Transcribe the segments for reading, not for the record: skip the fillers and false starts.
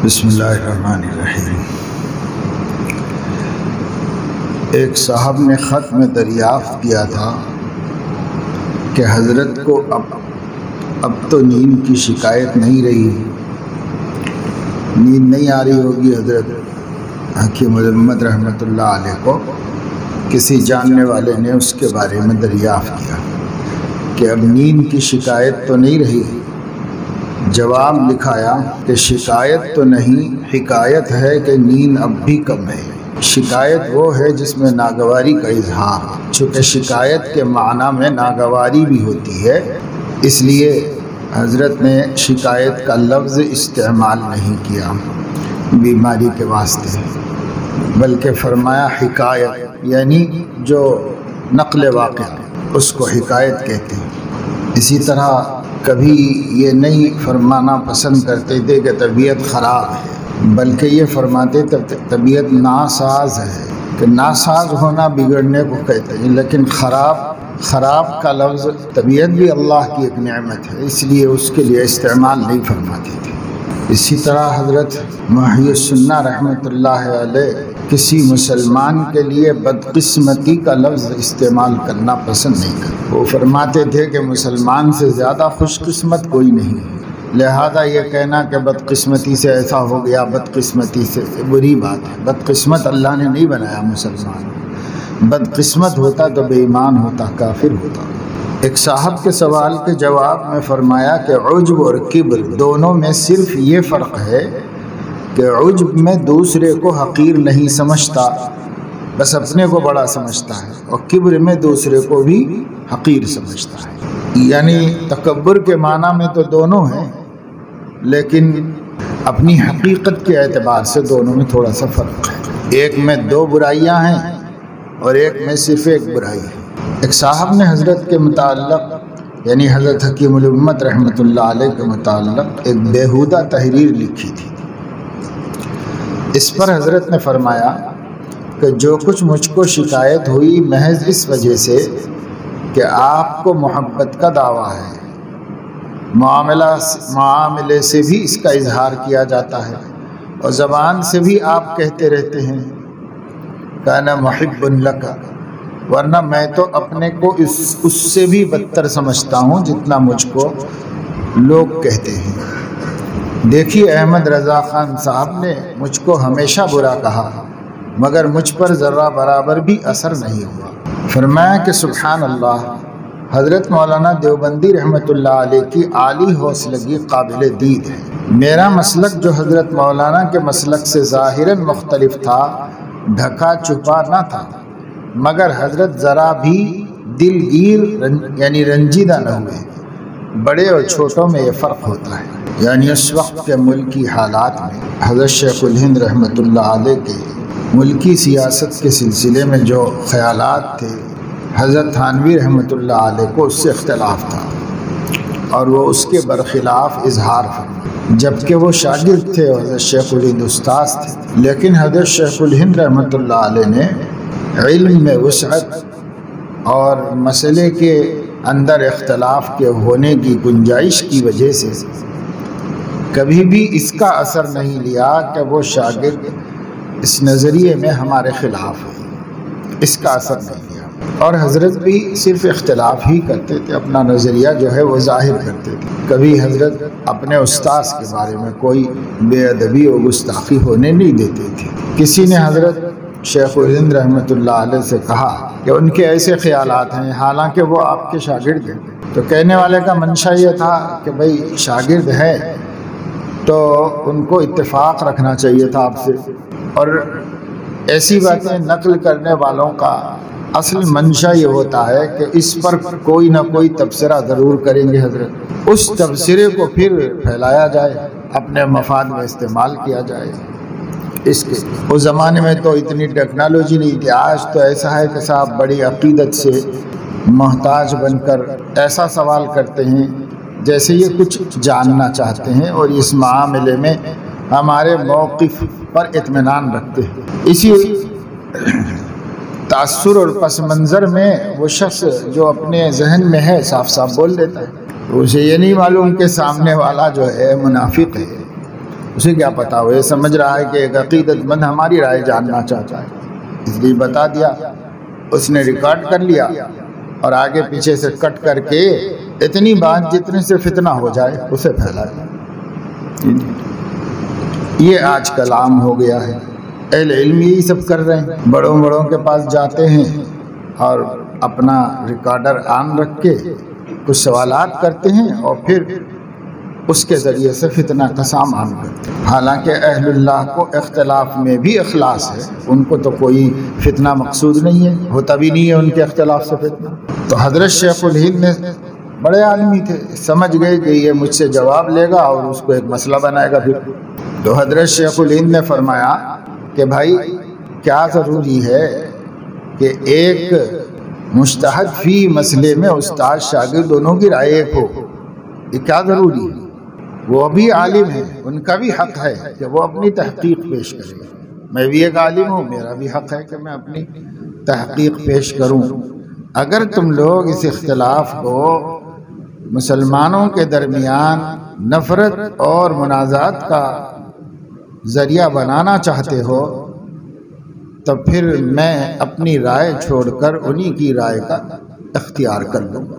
بسم اللہ الرحمن الرحیم۔ ایک صاحب نے خط میں دریافت کیا تھا کہ حضرت کو اب تو نیند کی شکایت نہیں رہی، نیند نہیں آ رہی ہوگی۔ حضرت حکیم محمد رحمۃ اللہ علیہ کو کسی جاننے والے نے اس کے بارے میں دریافت کیا کہ اب نیند کی شکایت تو نہیں رہی۔ جواب لکھایا کہ شکایت تو نہیں، حکایت ہے کہ نیند اب بھی کم ہے۔ شکایت وہ ہے جس میں ناگواری کا اظہار، چونکہ شکایت کے معنی میں ناگواری بھی ہوتی ہے، اس لیے حضرت نے شکایت کا لفظ استعمال نہیں کیا بیماری کے واسطے، بلکہ فرمایا حکایت، یعنی جو نقل واقع اس کو حکایت کہتے ہیں۔ اسی طرح کبھی یہ نہیں فرمانا پسند کرتے تھے کہ طبیعت خراب ہے، بلکہ یہ فرماتے طبیعت ناساز ہے، کہ ناساز ہونا بگڑنے کو کہتے ہیں، لیکن خراب کا لفظ، طبیعت بھی اللہ کی ایک نعمت ہے، اس لیے اس کے لیے استعمال نہیں فرماتے تھے۔ اسی طرح حضرت محی السنہ رحمۃ اللہ علیہ کسی مسلمان کے لیے بدقسمتی کا لفظ استعمال کرنا پسند نہیں کرتے۔ وہ فرماتے تھے کہ مسلمان سے زیادہ خوش قسمت کوئی نہیں ہے، لہذا یہ کہنا کہ بدقسمتی سے ایسا ہو گیا، بدقسمتی سے بری بات ہے۔ بدقسمت اللہ نے نہیں بنایا مسلمان، بدقسمت ہوتا تو بے ایمان ہوتا، کافر ہوتا۔ ایک صاحب کے سوال کے جواب میں فرمایا کہ عجب اور کبر دونوں میں صرف یہ فرق ہے کہ عجب میں دوسرے کو حقیر نہیں سمجھتا، بس اپنے کو بڑا سمجھتا ہے، اور کبر میں دوسرے کو بھی حقیر سمجھتا ہے۔ یعنی تکبر کے معنی میں تو دونوں ہیں، لیکن اپنی حقیقت کے اعتبار سے دونوں میں تھوڑا سا فرق ہے۔ ایک میں دو برائیاں ہیں اور ایک میں صرف ایک برائی ہے۔ ایک صاحب نے حضرت کے متعلق، یعنی حضرت حکیم الامت رحمۃ اللہ علیہ کے متعلق ایک بیہودہ تحریر لکھی تھی۔ اس پر حضرت نے فرمایا کہ جو کچھ مجھ کو شکایت ہوئی محض اس وجہ سے کہ آپ کو محبت کا دعویٰ ہے، معاملے سے بھی اس کا اظہار کیا جاتا ہے، اور زبان سے بھی آپ کہتے رہتے ہیں کانا محب لک، ورنہ میں تو اپنے کو اس سے بھی بدتر سمجھتا ہوں جتنا مجھ کو لوگ کہتے ہیں۔ دیکھیے احمد رضا خان صاحب نے مجھ کو ہمیشہ برا کہا، مگر مجھ پر ذرہ برابر بھی اثر نہیں ہوا۔ فرمایا کہ سبحان اللہ، حضرت مولانا دیوبندی رحمۃ اللہ علیہ کی عالی حوصلگی قابل دید ہے۔ میرا مسلک جو حضرت مولانا کے مسلک سے ظاہراً مختلف تھا، ڈھکا چھپا نہ تھا، مگر حضرت ذرا بھی دلگیر یعنی رنجیدہ نہ ہوئے۔ بڑے اور چھوٹوں میں یہ فرق ہوتا ہے، یعنی اس وقت کے ملکی حالات میں حضرت شیخ الہند رحمۃ اللہ علیہ کے ملکی سیاست کے سلسلے میں جو خیالات تھے، حضرت تھانوی رحمۃ اللہ علیہ کو اس سے اختلاف تھا، اور وہ اس کے برخلاف اظہار فرمائے، جبکہ وہ شاگرد تھے اور حضرت شیخ الہند استاذ تھے۔ لیکن حضرت شیخ الہند رحمۃ اللہ علیہ نے علم میں وسعت اور مسئلے کے اندر اختلاف کے ہونے کی گنجائش کی وجہ سے کبھی بھی اس کا اثر نہیں لیا کہ وہ شاگرد اس نظریے میں ہمارے خلاف ہے، اس کا اثر نہیں لیا، اور حضرت بھی صرف اختلاف ہی کرتے تھے، اپنا نظریہ جو ہے وہ ظاہر کرتے تھے۔ کبھی حضرت اپنے استاذ کے بارے میں کوئی بے ادبی و گستاخی ہونے نہیں دیتے تھے۔ کسی نے حضرت شیخ الہند رحمۃ اللہ علیہ سے کہا کہ ان کے ایسے خیالات ہیں، حالانکہ وہ آپ کے شاگرد ہیں، تو کہنے والے کا منشا یہ تھا کہ بھئی شاگرد ہے تو ان کو اتفاق رکھنا چاہیے تھا آپ سے، اور ایسی باتیں نقل کرنے والوں کا اصل منشا یہ ہوتا ہے کہ اس پر کوئی نہ کوئی تبصرہ ضرور کریں گے حضرت، اس تبصرے کو پھر پھیلایا جائے، اپنے مفاد میں استعمال کیا جائے۔ اس زمانے میں تو اتنی ٹیکنالوجی نہیں تھی، آج تو ایسا ہے کہ صاحب بڑی عقیدت سے محتاج بن کر ایسا سوال کرتے ہیں جیسے یہ کچھ جاننا چاہتے ہیں، اور اس معاملے میں ہمارے موقف پر اطمینان رکھتے ہیں۔ اسی تأثر اور پس منظر میں وہ شخص جو اپنے ذہن میں ہے صاف صاف بول دیتا ہے، اسے یہ نہیں معلوم کہ سامنے والا جو ہے منافق ہے، اسے کیا پتا، وہ یہ سمجھ رہا ہے کہ ایک عقیدت مند ہماری رائے جاننا چاہتا ہے، اس لیے بتا دیا۔ اس نے ریکارڈ کر لیا اور آگے پیچھے سے کٹ کر کے اتنی بات جتنے سے فتنہ ہو جائے اسے پھیلایا۔ یہ آج کل عام ہو گیا ہے، اہل علم یہی سب کر رہے ہیں، بڑوں کے پاس جاتے ہیں اور اپنا ریکارڈر آن رکھ کے کچھ سوالات کرتے ہیں اور پھر اس کے ذریعے سے فتنہ کا سامان کرتے ہیں۔ حالانکہ اہل اللہ کو اختلاف میں بھی اخلاص ہے، ان کو تو کوئی فتنہ مقصود نہیں ہے، ہوتا بھی نہیں ہے ان کے اختلاف سے فتنہ۔ تو حضرت شیخ الہند نے بڑے آدمی تھے، سمجھ گئے کہ یہ مجھ سے جواب لے گا اور اس کو ایک مسئلہ بنائے گا پھر۔ تو حضرت شیخ الہند نے فرمایا کہ بھائی کیا ضروری ہے کہ ایک مجتہد فی مسئلے میں استاد شاگرد دونوں کی رائے ایک ہو؟ یہ کیا ضروری ہے؟ وہ بھی عالم ہے، ان کا بھی حق ہے کہ وہ اپنی تحقیق پیش کرے، میں بھی ایک عالم ہوں، میرا بھی حق ہے کہ میں اپنی تحقیق پیش کروں۔ اگر تم لوگ اس اختلاف کو مسلمانوں کے درمیان نفرت اور منازعات کا ذریعہ بنانا چاہتے ہو تو پھر میں اپنی رائے چھوڑ کر انہی کی رائے کا اختیار کر لوں گا،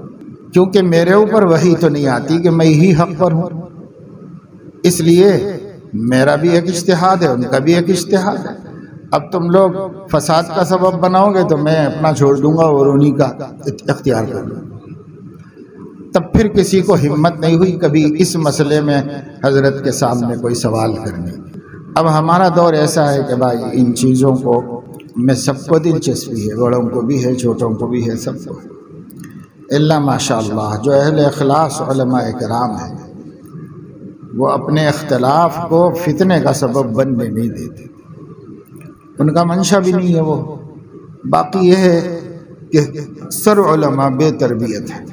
کیونکہ میرے اوپر وحی تو نہیں آتی کہ میں ہی حق پر ہوں، اس لیے میرا بھی ایک اجتہاد ہے، ان کا بھی ایک اجتہاد ہے۔ اب تم لوگ فساد کا سبب بناؤ گے تو میں اپنا چھوڑ دوں گا اور انہی کا اختیار کر لوں گا۔ تب پھر کسی کو ہمت نہیں ہوئی کبھی اس مسئلے میں حضرت کے سامنے کوئی سوال کرنے۔ اب ہمارا دور ایسا ہے کہ بھائی ان چیزوں کو میں سب کو دلچسپی ہے، بڑوں کو بھی ہے، چھوٹوں کو بھی ہے، سب کو ہے۔ اللہ ماشاءاللہ جو اہل اخلاص علماء کرام ہیں وہ اپنے اختلاف کو فتنے کا سبب بننے نہیں دیتے، ان کا منشا بھی نہیں ہے وہ۔ باقی یہ ہے کہ اکثر علماء بے تربیت ہیں،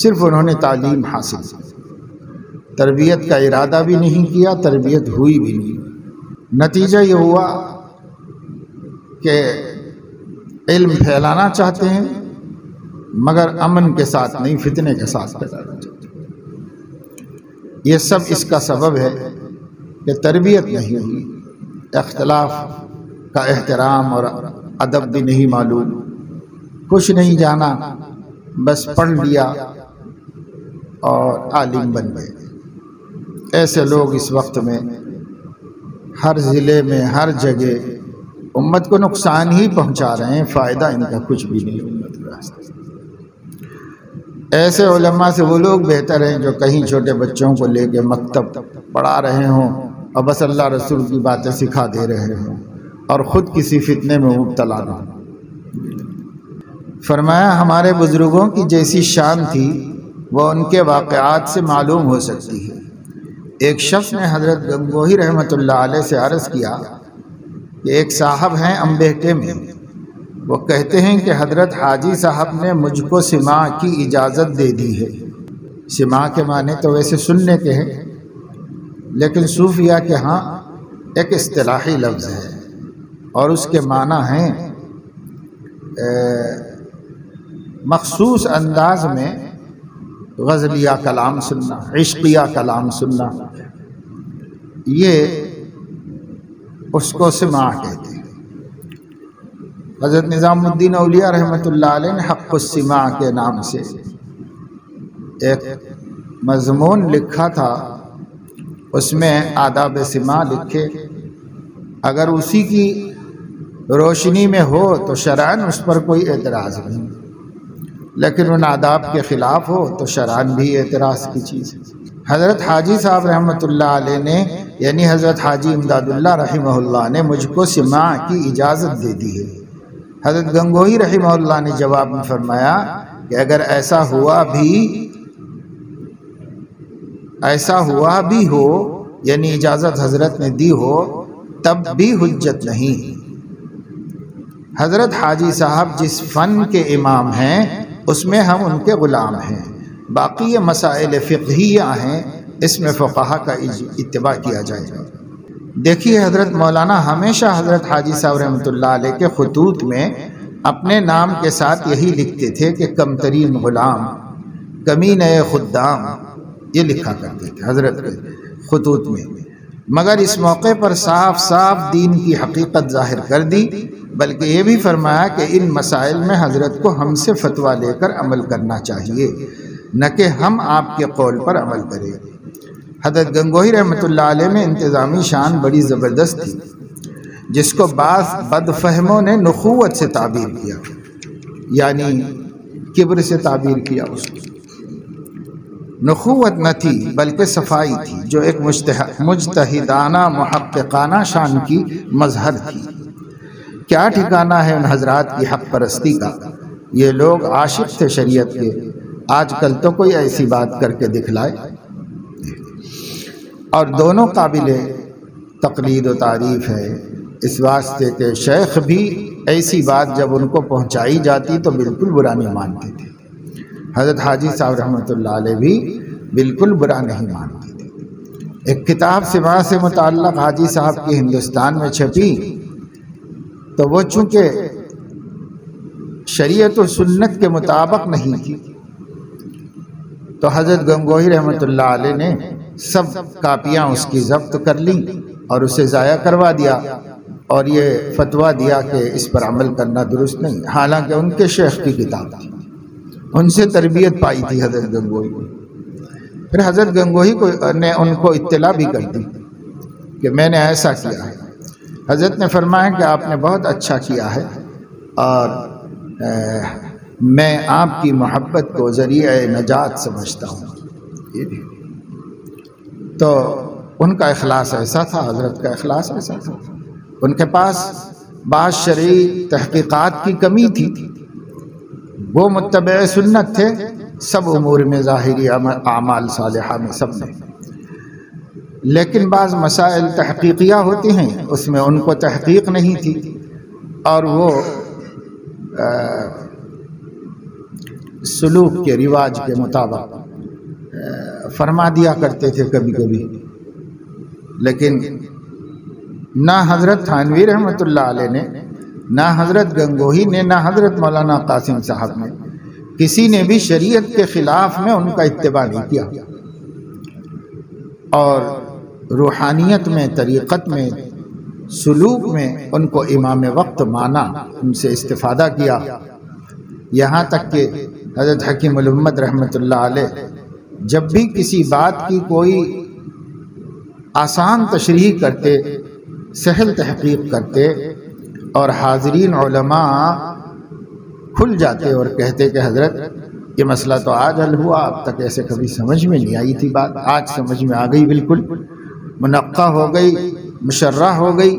صرف انہوں نے تعلیم حاصل کی، تربیت کا ارادہ بھی نہیں کیا، تربیت ہوئی بھی نہیں۔ نتیجہ یہ ہوا کہ علم پھیلانا چاہتے ہیں مگر امن کے ساتھ نہیں، فتنے کے ساتھ پھیلانا چاہتے ہیں۔ یہ سب اس کا سبب ہے کہ تربیت نہیں ہوئی، اختلاف کا احترام اور ادب بھی نہیں معلوم، کچھ نہیں جانا، بس پڑھ لیا اور عالم بن گئے۔ ایسے لوگ اس وقت میں ہر ضلع میں ہر جگہ امت کو نقصان ہی پہنچا رہے ہیں، فائدہ ان کا کچھ بھی نہیں امت کا۔ ایسے علماء سے وہ لوگ بہتر ہیں جو کہیں چھوٹے بچوں کو لے کے مکتب پڑھا رہے ہوں اور بس اللہ رسول کی باتیں سکھا دے رہے ہوں اور خود کسی فتنے میں مبتلا نہ ہوں۔ فرمایا ہمارے بزرگوں کی جیسی شان تھی وہ ان کے واقعات سے معلوم ہو سکتی ہے۔ ایک شخص نے حضرت گنگوہی رحمۃ اللہ علیہ سے عرض کیا کہ ایک صاحب ہیں امبہٹے میں، وہ کہتے ہیں کہ حضرت حاجی صاحب نے مجھ کو سماع کی اجازت دے دی ہے۔ سماع کے معنی تو ویسے سننے کے ہیں، لیکن صوفیہ کے ہاں ایک اصطلاحی لفظ ہے اور اس کے معنی ہیں مخصوص انداز میں غزلیہ کلام سننا، عشقیہ کلام سننا، یہ اس کو سماع کہتے ہیں۔ حضرت نظام الدین اولیاء رحمۃ اللہ علیہ نے حق السماع کے نام سے ایک مضمون لکھا تھا، اس میں آداب سماع لکھے، اگر اسی کی روشنی میں ہو تو شرعاً اس پر کوئی اعتراض نہیں، لیکن ان آداب کے خلاف ہو تو شرعاً بھی اعتراض کی چیز ہے۔ حضرت حاجی صاحب رحمۃ اللہ علیہ نے یعنی حضرت حاجی امداد اللہ رحمہ اللہ نے مجھ کو سماع کی اجازت دے دی ہے۔ حضرت گنگوہی رحمہ اللہ نے جواب میں فرمایا کہ اگر ایسا ہوا بھی ہو یعنی اجازت حضرت نے دی ہو تب بھی حجت نہیں۔ حضرت حاجی صاحب جس فن کے امام ہیں اس میں ہم ان کے غلام ہیں، باقی یہ مسائل فقہیہ ہیں، اس میں فقہا کا اتباع کیا جائے گا۔ دیکھیے حضرت مولانا ہمیشہ حضرت حاجی صاحب رحمۃ اللہ علیہ کے خطوط میں اپنے نام کے ساتھ یہی لکھتے تھے کہ کم ترین غلام، کمینہ خدام، یہ لکھا کرتے تھے حضرت کے خطوط میں۔ مگر اس موقع پر صاف صاف دین کی حقیقت ظاہر کر دی، بلکہ یہ بھی فرمایا کہ ان مسائل میں حضرت کو ہم سے فتویٰ لے کر عمل کرنا چاہیے، نہ کہ ہم آپ کے قول پر عمل کریں۔ حضرت گنگوہی رحمۃ اللہ علیہ میں انتظامی شان بڑی زبردست تھی، جس کو بعض بد فہموں نے نخوت سے تعبیر کیا، یعنی کبر سے تعبیر کیا۔ اس کو نخوت نہ تھی بلکہ صفائی تھی، جو ایک مجتہدانہ محققانہ شان کی مظہر تھی۔ کیا ٹھکانہ ہے ان حضرات کی حق پرستی کا، یہ لوگ عاشق تھے شریعت کے، آج کل تو کوئی ایسی بات کر کے دکھلائے۔ اور دونوں قابل تقلید و تعریف ہے، اس واسطے کہ شیخ بھی ایسی بات جب ان کو پہنچائی جاتی تو بالکل برا نہیں مانتے تھے، حضرت حاجی صاحب رحمۃ اللہ علیہ بھی بالکل برا نہیں مانتے تھے۔ ایک کتاب سماع سے متعلق حاجی صاحب کی ہندوستان میں چھپی، تو وہ چونکہ شریعت و سنت کے مطابق نہیں تھی، تو حضرت گنگوہی رحمۃ اللہ علیہ نے سب کاپیاں اس کی ضبط کر لیں اور اسے ضائع کروا دیا، اور یہ فتویٰ دیا کہ اس پر عمل کرنا درست نہیں، حالانکہ ان کے شیخ کی کتاب تھی، ان سے تربیت پائی تھی حضرت گنگوہی کو۔ پھر حضرت گنگوہی نے ان کو اطلاع بھی کر دی کہ میں نے ایسا کیا ہے۔ حضرت نے فرمایا کہ آپ نے بہت اچھا کیا ہے، اور میں آپ کی محبت کو ذریعہ نجات سمجھتا ہوں۔ تو ان کا اخلاص ایسا تھا، حضرت کا اخلاص ایسا تھا، ان کے پاس بعض شرعی تحقیقات کی کمی تھی، وہ متبع سنت تھے سب امور میں، ظاہری اعمال صالحہ میں سب میں، لیکن بعض مسائل تحقیقیہ ہوتی ہیں، اس میں ان کو تحقیق نہیں تھی، اور وہ سلوک کے رواج کے مطابق فرما دیا کرتے تھے کبھی کبھی۔ لیکن نہ حضرت تھانوی رحمۃ اللہ علیہ نے، نہ حضرت گنگوہی نے، نہ حضرت مولانا قاسم صاحب نے، کسی نے بھی شریعت کے خلاف میں ان کا اتباع نہیں کیا، اور روحانیت میں، طریقت میں، سلوک میں ان کو امام وقت مانا، ان سے استفادہ کیا، یہاں تک کہ حضرت حکیم الامت رحمۃ اللہ علیہ جب بھی کسی بات کی کوئی آسان تشریح کرتے، سہل تحقیق کرتے، اور حاضرین علماء کھل جاتے اور کہتے کہ حضرت یہ مسئلہ تو آج حل ہوا، اب تک ایسے کبھی سمجھ میں نہیں آئی تھی بات، آج سمجھ میں آ گئی، بالکل منقع ہو گئی، مشرح ہو گئی،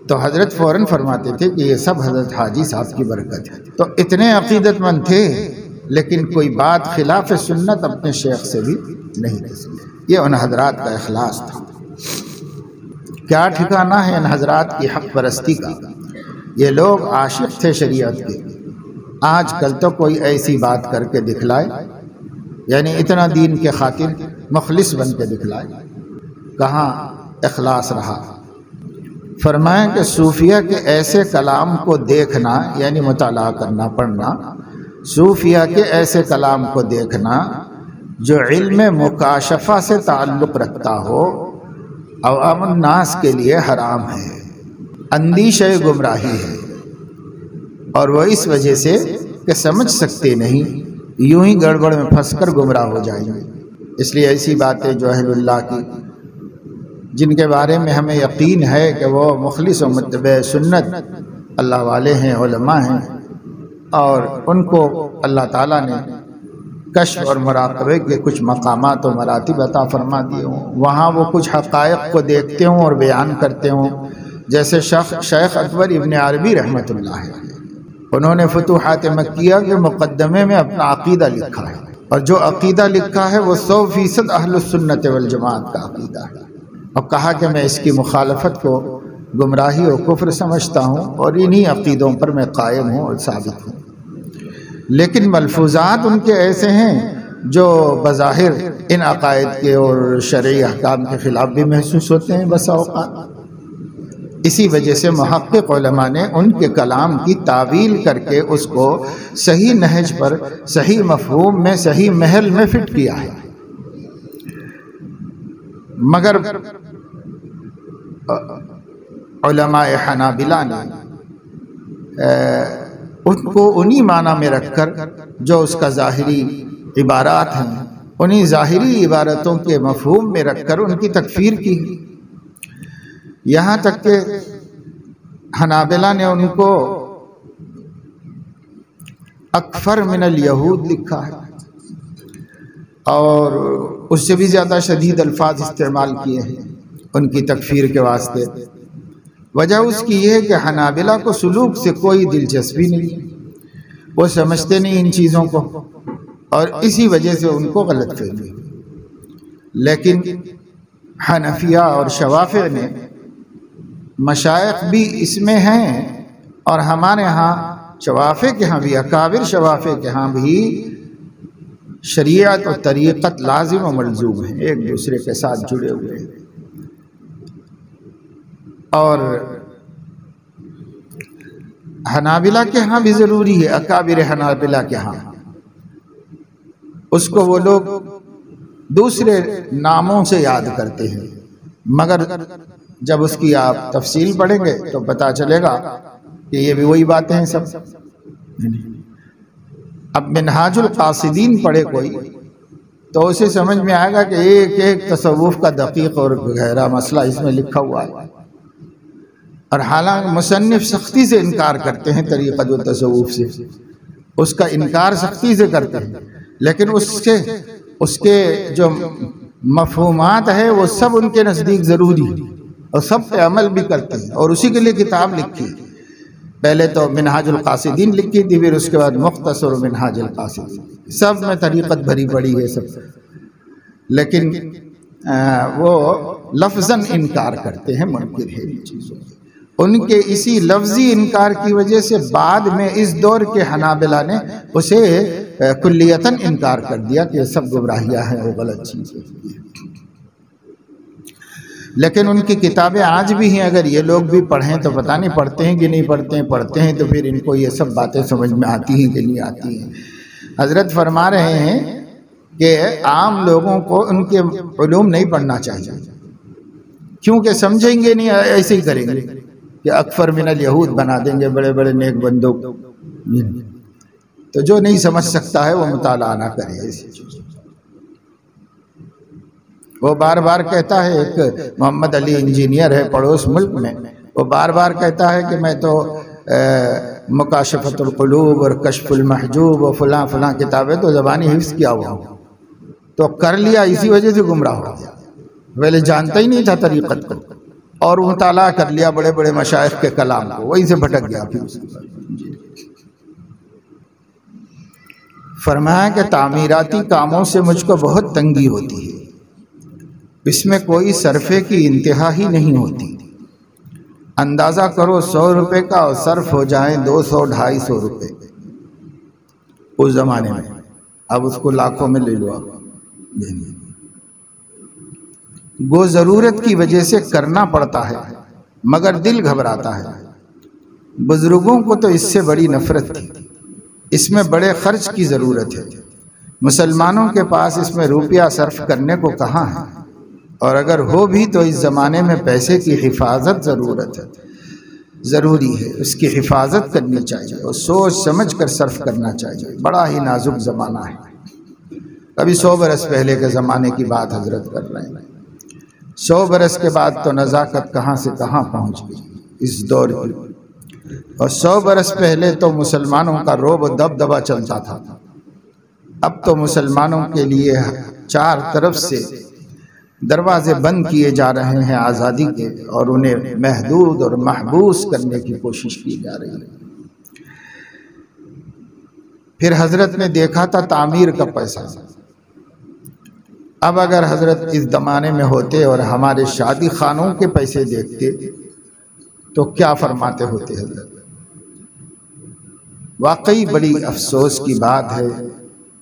تو حضرت فوراً فرماتے تھے کہ یہ سب حضرت حاجی صاحب کی برکت ہے۔ تو اتنے عقیدت مند تھے، لیکن کوئی بات خلاف سنت اپنے شیخ سے بھی نہیں کر سکتے۔ یہ ان حضرات کا اخلاص تھا۔ کیا ٹھکانہ ہے ان حضرات کی حق پرستی کا، یہ لوگ عاشق تھے شریعت کے، آج کل تو کوئی ایسی بات کر کے دکھلائے، یعنی اتنا دین کے خاطر مخلص بن کے دکھلائے، کہاں اخلاص رہا۔ فرمایا کہ صوفیہ کے ایسے کلام کو دیکھنا، یعنی مطالعہ کرنا، پڑھنا، صوفیہ کے ایسے کلام کو دیکھنا جو علم مکاشفہ سے تعلق رکھتا ہو، عوام الناس کے لیے حرام ہے، اندیشہ گمراہی ہے، اور وہ اس وجہ سے کہ سمجھ سکتے نہیں، یوں ہی گڑبڑ میں پھنس کر گمراہ ہو جائیں گے۔ اس لیے ایسی باتیں جو اہل اللہ کی، جن کے بارے میں ہمیں یقین ہے کہ وہ مخلص و متبع سنت اللہ والے ہیں، علماء ہیں، اور ان کو اللہ تعالیٰ نے کشف اور مراقبے کے کچھ مقامات و مراتب عطا فرما دیے ہوں، وہاں وہ کچھ حقائق کو دیکھتے ہوں اور بیان کرتے ہوں، جیسے شیخ اکبر ابن عربی رحمۃ اللہ علیہ، انہوں نے فتوحات مکیہ کے مقدمے میں اپنا عقیدہ لکھا ہے، اور جو عقیدہ لکھا ہے وہ 100% اہل السنت والجماعت کا عقیدہ ہے، اور کہا کہ میں اس کی مخالفت کو گمراہی و کفر سمجھتا ہوں، اور انہی عقیدوں پر میں قائم ہوں اور ثابت ہوں۔ لیکن ملفوظات ان کے ایسے ہیں جو بظاہر ان عقائد کے اور شرعی احکام کے خلاف بھی محسوس ہوتے ہیں بسا اوقات۔ اسی وجہ سے محقق علماء نے ان کے کلام کی تعویل کر کے اس کو صحیح نہج پر، صحیح مفہوم میں، صحیح محل میں فٹ کیا ہے۔ مگر علماء حنابلہ نے ان کو انہی معنی میں رکھ کر جو اس کا ظاہری عبارات ہیں انہی ظاہری عبارتوں کے مفہوم میں رکھ کر ان کی تکفیر کی، یہاں تک کہ حنابلہ نے ان کو اکفر من الیہود لکھا ہے اور اس سے بھی زیادہ شدید الفاظ استعمال کیے ہیں ان کی تکفیر کے واسطے۔ وجہ اس کی یہ ہے کہ حنابلہ کو سلوک سے کوئی دلچسپی نہیں، وہ سمجھتے نہیں ان چیزوں کو، اور اسی وجہ سے ان کو غلط فہمی۔ لیکن حنفیہ اور شوافع نے مشائخ بھی اس میں ہیں، اور ہمارے ہاں شوافع کے ہاں بھی، اکابر شوافع کے ہاں بھی شریعت و طریقت لازم و ملزوم ہیں، ایک دوسرے کے ساتھ جڑے ہوئے ہیں۔ اور حنابلہ کے ہاں بھی ضروری ہے، اکابر حنابلہ کے ہاں اس کو وہ لوگ دوسرے ناموں سے یاد کرتے ہیں، مگر جب اس کی آپ تفصیل پڑھیں گے تو پتہ چلے گا کہ یہ بھی وہی باتیں ہیں سب۔ اب منہاج القاصدین پڑھے کوئی تو اسے سمجھ میں آئے گا کہ ایک ایک تصوف کا دقیق اور گہرا مسئلہ اس میں لکھا ہوا ہے، اور حالانکہ مصنف سختی سے انکار کرتے ہیں طریقت و تصوف سے، اس کا انکار سختی سے کرتے ہیں، لیکن اس کے جو مفہومات ہیں وہ سب ان کے نزدیک ضروری ہیں اور سب پہ عمل بھی کرتے ہیں، اور اسی کے لیے کتاب لکھی۔ پہلے تو منہاج القاصدین لکھی تھی، پھر اس کے بعد مختصر منہاج القاصدین، سب میں طریقت بھری پڑی ہے سب، لیکن وہ لفظاً انکار کرتے ہیں، منکر ہے ان چیزوں سے۔ ان کے اسی لفظی انکار کی وجہ سے بعد میں اس دور کے حنابلہ نے اسے کلیتاً انکار کر دیا کہ یہ سب گمراہیاں ہیں، وہ غلط چیزیں ہیں۔ لیکن ان کی کتابیں آج بھی ہیں، اگر یہ لوگ بھی پڑھیں تو پتہ نہیں پڑھتے ہیں کہ نہیں پڑھتے ہیں، پڑھتے ہیں تو پھر ان کو یہ سب باتیں سمجھ میں آتی ہیں کہ نہیں آتی ہیں۔ حضرت فرما رہے ہیں کہ عام لوگوں کو ان کے علوم نہیں پڑھنا چاہیے، کیونکہ سمجھیں گے نہیں، ایسے ہی کریں گے کہ اکفر من الیہود بنا دیں گے بڑے بڑے نیک بندوں کو۔ تو جو نہیں سمجھ سکتا ہے وہ مطالعہ نہ کرے ایسی چیز۔ وہ بار بار کہتا ہے، ایک محمد علی انجینئر ہے پڑوس ملک میں، وہ بار بار کہتا ہے کہ میں تو مکاشفۃ القلوب اور کشف المحجوب اور فلاں فلاں کتابیں تو زبانی حفظ کیا ہوا ہوں، تو کر لیا اسی وجہ سے گمراہ ہو گیا، پہلے جانتا ہی نہیں تھا طریقت کو، اور مطالعہ کر لیا بڑے بڑے مشائخ کے کلام کو، وہیں سے بھٹک گیا۔ پھر فرمایا کہ تعمیراتی کاموں سے مجھ کو بہت تنگی ہوتی ہے، اس میں کوئی صرفے کی انتہا ہی نہیں ہوتی۔ اندازہ کرو 100 روپے کا اور صرف ہو جائیں 200-250 روپے اس زمانے میں، اب اس کو لاکھوں میں لے لو آپ۔ وہ ضرورت کی وجہ سے کرنا پڑتا ہے مگر دل گھبراتا ہے۔ بزرگوں کو تو اس سے بڑی نفرت تھی، اس میں بڑے خرچ کی ضرورت ہے، مسلمانوں کے پاس اس میں روپیہ صرف کرنے کو کہاں ہے، اور اگر ہو بھی تو اس زمانے میں پیسے کی حفاظت ضروری ہے، اس کی حفاظت کرنی چاہیے اور سوچ سمجھ کر صرف کرنا چاہیے۔ بڑا ہی نازک زمانہ ہے، ابھی 100 برس پہلے کے زمانے کی بات حضرت کر رہے ہیں۔ 100 برس کے بعد تو نزاکت کہاں سے کہاں پہنچ گئی اس دور کی، اور 100 برس پہلے تو مسلمانوں کا رعب و دبدبہ چلتا تھا، اب تو مسلمانوں کے لیے 4 طرف سے دروازے بند کیے جا رہے ہیں آزادی کے، اور انہیں محدود اور محبوس کرنے کی کوشش کی جا رہی ہے۔ پھر حضرت نے دیکھا تھا تعمیر کا پیسہ، اب اگر حضرت اس زمانے میں ہوتے اور ہمارے شادی خانوں کے پیسے دیکھتے تو کیا فرماتے ہوتے حضرت؟ واقعی بڑی افسوس کی بات ہے،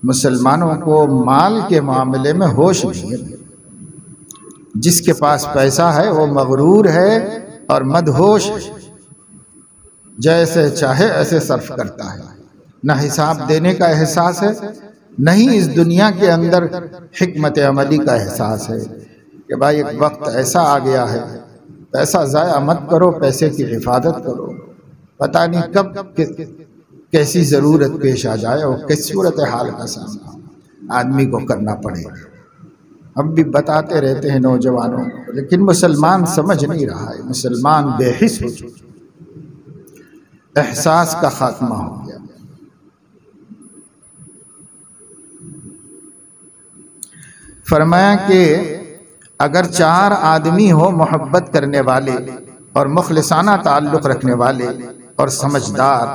مسلمانوں کو مال کے معاملے میں ہوش نہیں ہے۔ جس کے پاس پیسہ ہے وہ مغرور ہے اور مدہوش ہے، جیسے چاہے ایسے صرف کرتا ہے، نہ حساب دینے کا احساس ہے، نہ ہی اس دنیا کے اندر حکمت عملی کا احساس ہے کہ بھائی ایک وقت ایسا آ گیا ہے پیسہ ضائع مت کرو، پیسے کی حفاظت کرو، پتہ نہیں کب کیسی ضرورت پیش آ جائے اور کس صورت حال کا سامنا آدمی کو کرنا پڑے گا۔ ہم بھی بتاتے رہتے ہیں نوجوانوں کو، لیکن مسلمان سمجھ نہیں رہا ہے، مسلمان بے حس ہو چکے، احساس کا خاتمہ ہو گیا۔ فرمایا کہ اگر 4 آدمی ہو محبت کرنے والے اور مخلصانہ تعلق رکھنے والے اور سمجھدار،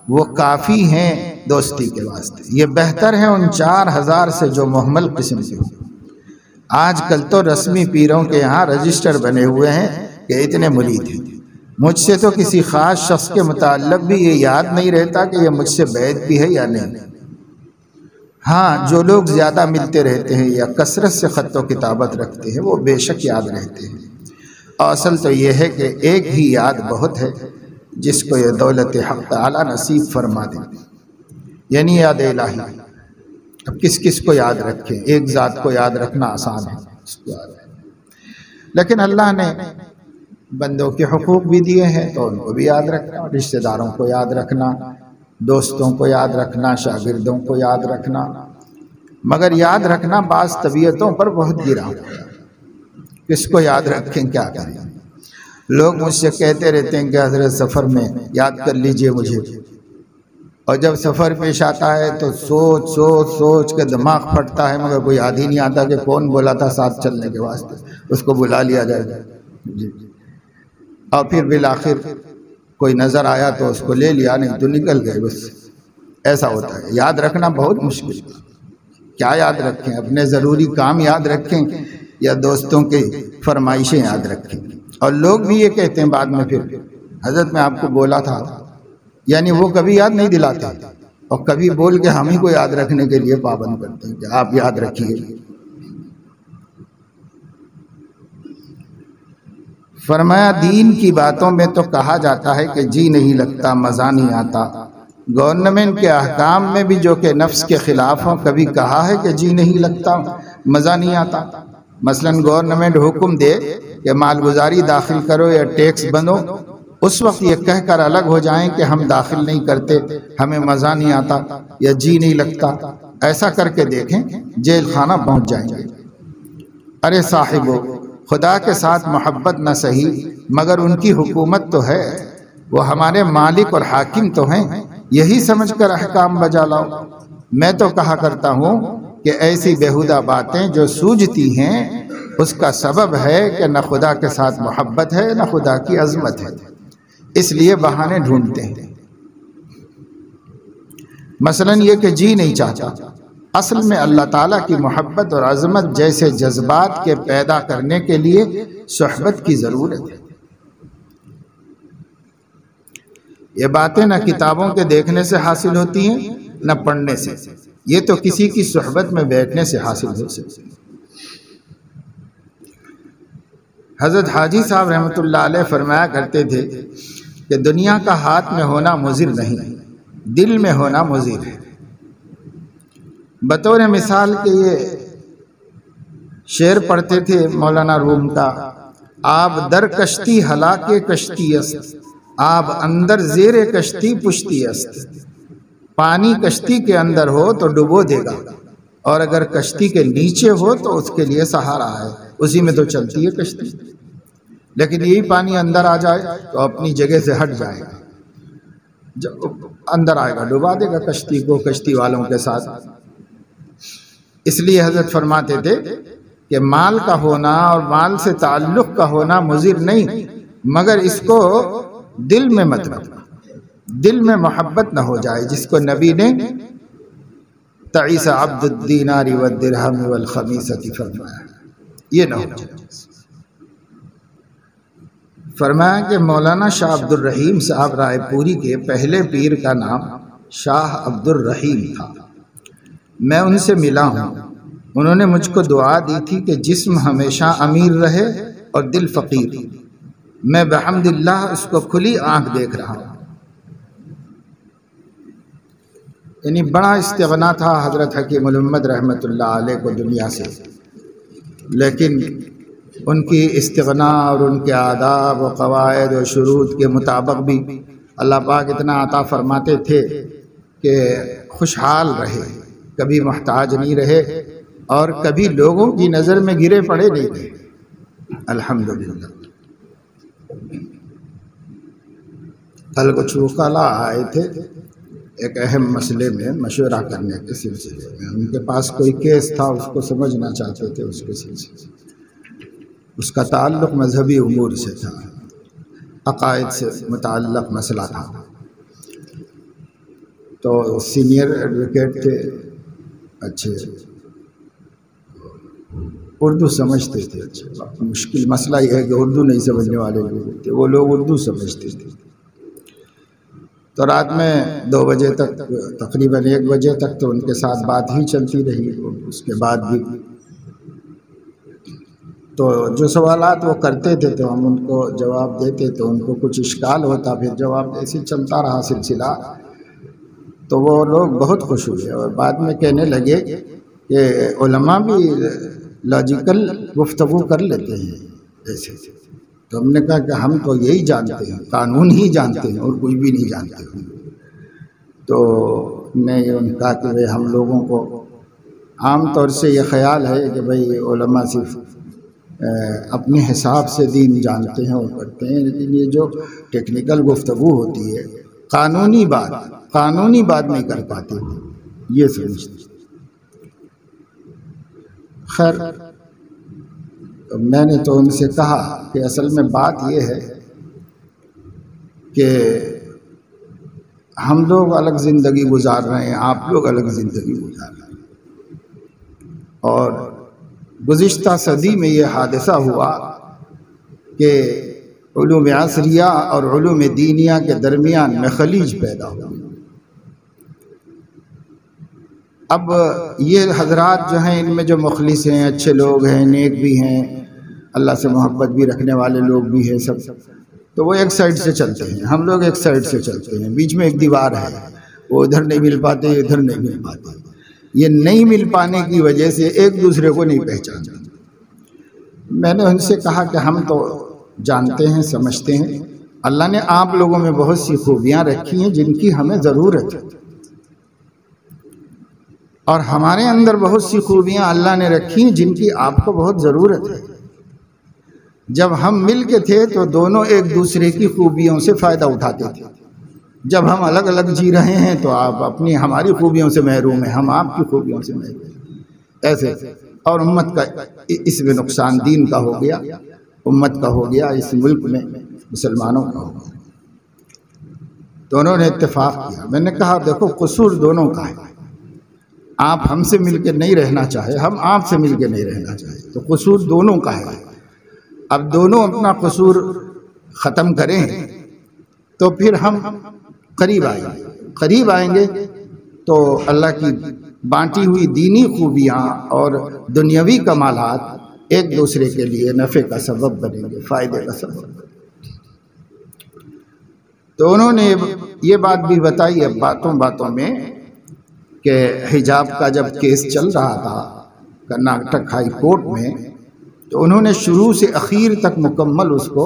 وہ کافی ہیں دوستی کے واسطے، یہ بہتر ہے ان 4000 سے جو محمل قسم کے ہوں۔ آج کل تو رسمی پیروں کے یہاں رجسٹر بنے ہوئے ہیں کہ اتنے مرید ہیں۔ مجھ سے تو کسی خاص شخص کے متعلق بھی یہ یاد نہیں رہتا کہ یہ مجھ سے بیعت بھی ہے یا نہیں۔ ہاں، جو لوگ زیادہ ملتے رہتے ہیں یا کثرت سے خط و کتابت رکھتے ہیں وہ بے شک یاد رہتے ہیں، اور اصل تو یہ ہے کہ ایک ہی یاد بہت ہے، جس کو یہ دولت حق تعالی نصیب فرما دے، یعنی یاد الہی۔ اب کس کس کو یاد رکھیں؟ ایک ذات کو یاد رکھنا آسان ہے، اس کو یاد رکھیں، لیکن اللہ نے بندوں کے حقوق بھی دیے ہیں تو ان کو بھی یاد رکھنا، رشتہ داروں کو یاد رکھنا، دوستوں کو یاد رکھنا، شاگردوں کو یاد رکھنا، مگر یاد رکھنا بعض طبیعتوں پر بہت گرا ہوتا ہے۔ کس کو یاد رکھیں، کیا کریں؟ لوگ مجھ سے کہتے رہتے ہیں کہ حضرت سفر میں یاد کر لیجئے مجھے، اور جب سفر پیش آتا ہے تو سوچ سوچ سوچ کے دماغ پھٹتا ہے، مگر کوئی یاد ہی نہیں آتا کہ کون بولا تھا ساتھ چلنے کے واسطے، اس کو بلا لیا جائے گا جی، اور پھر بالآخر کوئی نظر آیا تو اس کو لے لیا، نہیں تو نکل گئے، بس ایسا ہوتا ہے۔ یاد رکھنا بہت مشکل ہے۔ کیا یاد رکھیں؟ اپنے ضروری کام یاد رکھیں یا دوستوں کی فرمائشیں یاد رکھیں؟ اور لوگ بھی یہ کہتے ہیں بعد میں، پھر حضرت میں آپ کو بولا تھا، یعنی وہ کبھی یاد نہیں دلاتے اور کبھی بول کے ہم ہی کو یاد رکھنے کے لیے پابند کرتے ہیں کہ آپ یاد رکھیے۔ فرمایا دین کی باتوں میں تو کہا جاتا ہے کہ جی نہیں لگتا، مزہ نہیں آتا۔ گورنمنٹ کے احکام میں بھی جو کہ نفس کے خلاف ہوں، کبھی کہا ہے کہ جی نہیں لگتا، مزہ نہیں آتا؟ مثلا گورنمنٹ حکم دے کہ مالگزاری داخل کرو یا ٹیکس بنو، اس وقت یہ کہہ کر الگ ہو جائیں کہ ہم داخل نہیں کرتے، ہمیں مزہ نہیں آتا یا جی نہیں لگتا، ایسا کر کے دیکھیں جیل خانہ پہنچ جائیں گے۔ ارے صاحبو، خدا کے ساتھ محبت نہ صحیح، مگر ان کی حکومت تو ہے، وہ ہمارے مالک اور حاکم تو ہیں، یہی سمجھ کر احکام بجا لاؤ۔ میں تو کہا کرتا ہوں کہ ایسی بیہودہ باتیں جو سوجتی ہیں، اس کا سبب ہے کہ نہ خدا کے ساتھ محبت ہے نہ خدا کی عظمت ہے، اس لیے بہانے ڈھونڈتے ہیں۔ مثلا یہ کہ جی نہیں چاہتا، اصل میں اللہ تعالیٰ کی محبت اور عظمت جیسے جذبات کے پیدا کرنے کے لیے صحبت کی ضرورت ہے۔ یہ باتیں نہ کتابوں کے دیکھنے سے حاصل ہوتی ہیں نہ پڑھنے سے، یہ تو کسی کی صحبت میں بیٹھنے سے حاصل ہو سکتی۔ حضرت حاجی صاحب رحمۃ اللہ علیہ فرمایا کرتے تھے کہ دنیا کا ہاتھ میں ہونا مضر نہیں، دل میں ہونا مضر ہے۔ بطور مثال کے یہ شعر پڑھتے تھے مولانا روم کا، آب در کشتی ہلاک کشتی است، آب اندر زیر کشتی پشتی است۔ پانی کشتی کے اندر ہو تو ڈبو دے گا، اور اگر کشتی کے نیچے ہو تو اس کے لیے سہارا ہے، اسی میں تو چلتی ہے کشتی۔ لیکن یہی پانی اندر آ جائے تو اپنی جگہ سے ہٹ جائے گا، جب اندر آئے گا ڈبا دے گا کشتی کو، کشتی والوں کے ساتھ۔ اس لیے حضرت فرماتے تھے کہ مال کا ہونا اور مال سے تعلق کا ہونا مضر نہیں، مگر اس کو دل میں مت رکھنا، دل میں محبت نہ ہو جائے، جس کو نبی نے تعیس عبد الدینار والدرہم والخمیسۃ فرمایا، یہ نہ ہو جائے۔ فرمایا کہ مولانا شاہ عبد الرحیم صاحب رائے پوری کے پہلے پیر کا نام شاہ عبد الرحیم تھا۔ میں ان سے ملا ہوں، انہوں نے مجھ کو دعا دی تھی کہ جسم ہمیشہ امیر رہے اور دل فقیر۔ میں بحمد اللہ اس کو کھلی آنکھ دیکھ رہا ہوں۔ یعنی بڑا استغنا تھا حضرت حکیم الامت رحمۃ اللہ علیہ کو دنیا سے، لیکن ان کی استغنا اور ان کے آداب و قواعد و شروط کے مطابق بھی اللہ پاک اتنا عطا فرماتے تھے کہ خوشحال رہے، کبھی محتاج نہیں رہے اور کبھی لوگوں کی نظر میں گرے پڑے نہیں رہے، الحمدللہ۔ کل کچھ وکلاء آئے تھے ایک اہم مسئلے میں مشورہ کرنے کے سلسلے میں، ان کے پاس کوئی کیس تھا، اس کو سمجھنا چاہتے تھے، اس کے سلسلے اس کا تعلق مذہبی امور سے تھا، عقائد سے متعلق مسئلہ تھا۔ تو سینئر ایڈوکیٹ تھے، اچھے اردو سمجھتے تھے، اچھے مشکل مسئلہ یہ ہے کہ اردو نہیں سمجھنے والے لوگ تھے، وہ لوگ اردو سمجھتے تھے۔ تو رات میں 2 بجے تک، تقریباً 1 بجے تک تو ان کے ساتھ بات ہی چلتی رہی، اس کے بعد بھی تو جو سوالات وہ کرتے تھے تو ہم ان کو جواب دیتے، تو ان کو کچھ اشکال ہوتا، پھر جواب ایسے چلتا رہا سلسلہ۔ تو وہ لوگ بہت خوش ہوئے اور بعد میں کہنے لگے کہ علماء بھی لاجیکل گفتگو کر لیتے ہیں ایسے۔ تو ہم نے کہا کہ ہم تو یہی جانتے ہیں، قانون ہی جانتے ہیں اور کچھ بھی نہیں جانتے ہیں۔ تو میں یہ کہا کہ بھئی ہم لوگوں کو عام طور سے یہ خیال ہے کہ بھئی علماء صرف اپنے حساب سے دین جانتے ہیں اور کرتے ہیں، لیکن یہ جو ٹیکنیکل گفتگو ہوتی ہے، قانونی بات نہیں کر پاتے، یہ سمجھتے۔ خیر میں نے تو ان سے کہا کہ اصل میں بات یہ ہے کہ ہم لوگ الگ زندگی گزار رہے ہیں، آپ لوگ الگ زندگی گزار رہے ہیں، اور گزشتہ صدی میں یہ حادثہ ہوا کہ علوم عصریہ اور علوم دینیہ کے درمیان میں خلیج پیدا ہوئی۔ اب یہ حضرات جو ہیں، ان میں جو مخلص ہیں، اچھے لوگ ہیں، نیک بھی ہیں، اللہ سے محبت بھی رکھنے والے لوگ بھی ہیں، سب تو وہ ایک سائڈ سے چلتے ہیں، ہم لوگ ایک سائڈ سے چلتے ہیں، بیچ میں ایک دیوار ہے، وہ ادھر نہیں مل پاتے، ادھر نہیں مل پاتے۔ یہ نہیں مل پانے کی وجہ سے ایک دوسرے کو نہیں پہچانتے۔ میں نے ان سے کہا کہ ہم تو جانتے ہیں، سمجھتے ہیں، اللہ نے آپ لوگوں میں بہت سی خوبیاں رکھی ہیں جن کی ہمیں ضرورت ہے، اور ہمارے اندر بہت سی خوبیاں اللہ نے رکھی ہیں جن کی آپ کو بہت ضرورت ہے۔ جب ہم مل کے تھے تو دونوں ایک دوسرے کی خوبیوں سے فائدہ اٹھاتے تھے، جب ہم الگ الگ جی رہے ہیں تو آپ اپنی ہماری خوبیوں سے محروم ہیں، ہم آپ کی خوبیوں سے محروم ہیں، ایسے۔ اور امت کا اس میں نقصان دین کا ہو گیا، امت کا ہو گیا، اس ملک میں مسلمانوں کا ہو گیا۔ دونوں نے اتفاق کیا۔ میں نے کہا دیکھو قصور دونوں کا ہے، آپ ہم سے مل کے نہیں رہنا چاہے، ہم آپ سے مل کے نہیں رہنا چاہے، تو قصور دونوں کا ہے۔ اب دونوں اپنا قصور ختم کریں تو پھر ہم قریب آئیں گے تو اللہ کی بانٹی ہوئی دینی خوبیاں اور دنیاوی کمالات ایک دوسرے کے لیے نفع کا سبب بنیں گے، فائدے کا سبب بنیں گے۔ تو انہوں نے یہ بات بھی بتائی اب باتوں میں کہ حجاب کا جب کیس چل رہا تھا کرناٹک ہائی کورٹ میں، تو انہوں نے شروع سے اخیر تک مکمل اس کو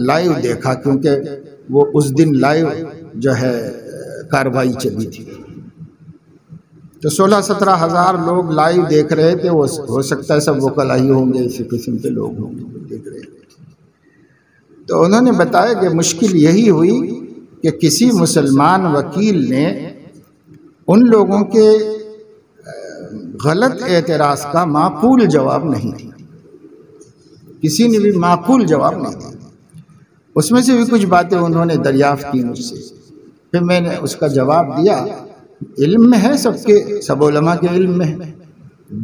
لائیو دیکھا، کیونکہ وہ اس دن لائیو جو ہے کارروائی چلی تھی، تو 16-17 ہزار لوگ لائیو دیکھ رہے تھے۔ وہ ہو سکتا ہے سب وکلا ہی ہوں گے، اسی قسم کے لوگ ہوں گے دیکھ رہے تھے۔ تو انہوں نے بتایا کہ مشکل یہی ہوئی کہ کسی مسلمان وکیل نے ان لوگوں کے غلط اعتراض کا معقول جواب نہیں دیا، کسی نے بھی معقول جواب نہیں دیا۔ اس میں سے بھی کچھ باتیں انہوں نے دریافت کی مجھ سے، پھر میں نے اس کا جواب دیا۔ علم میں ہے سب کے، سب علماء کے علم میں ہے،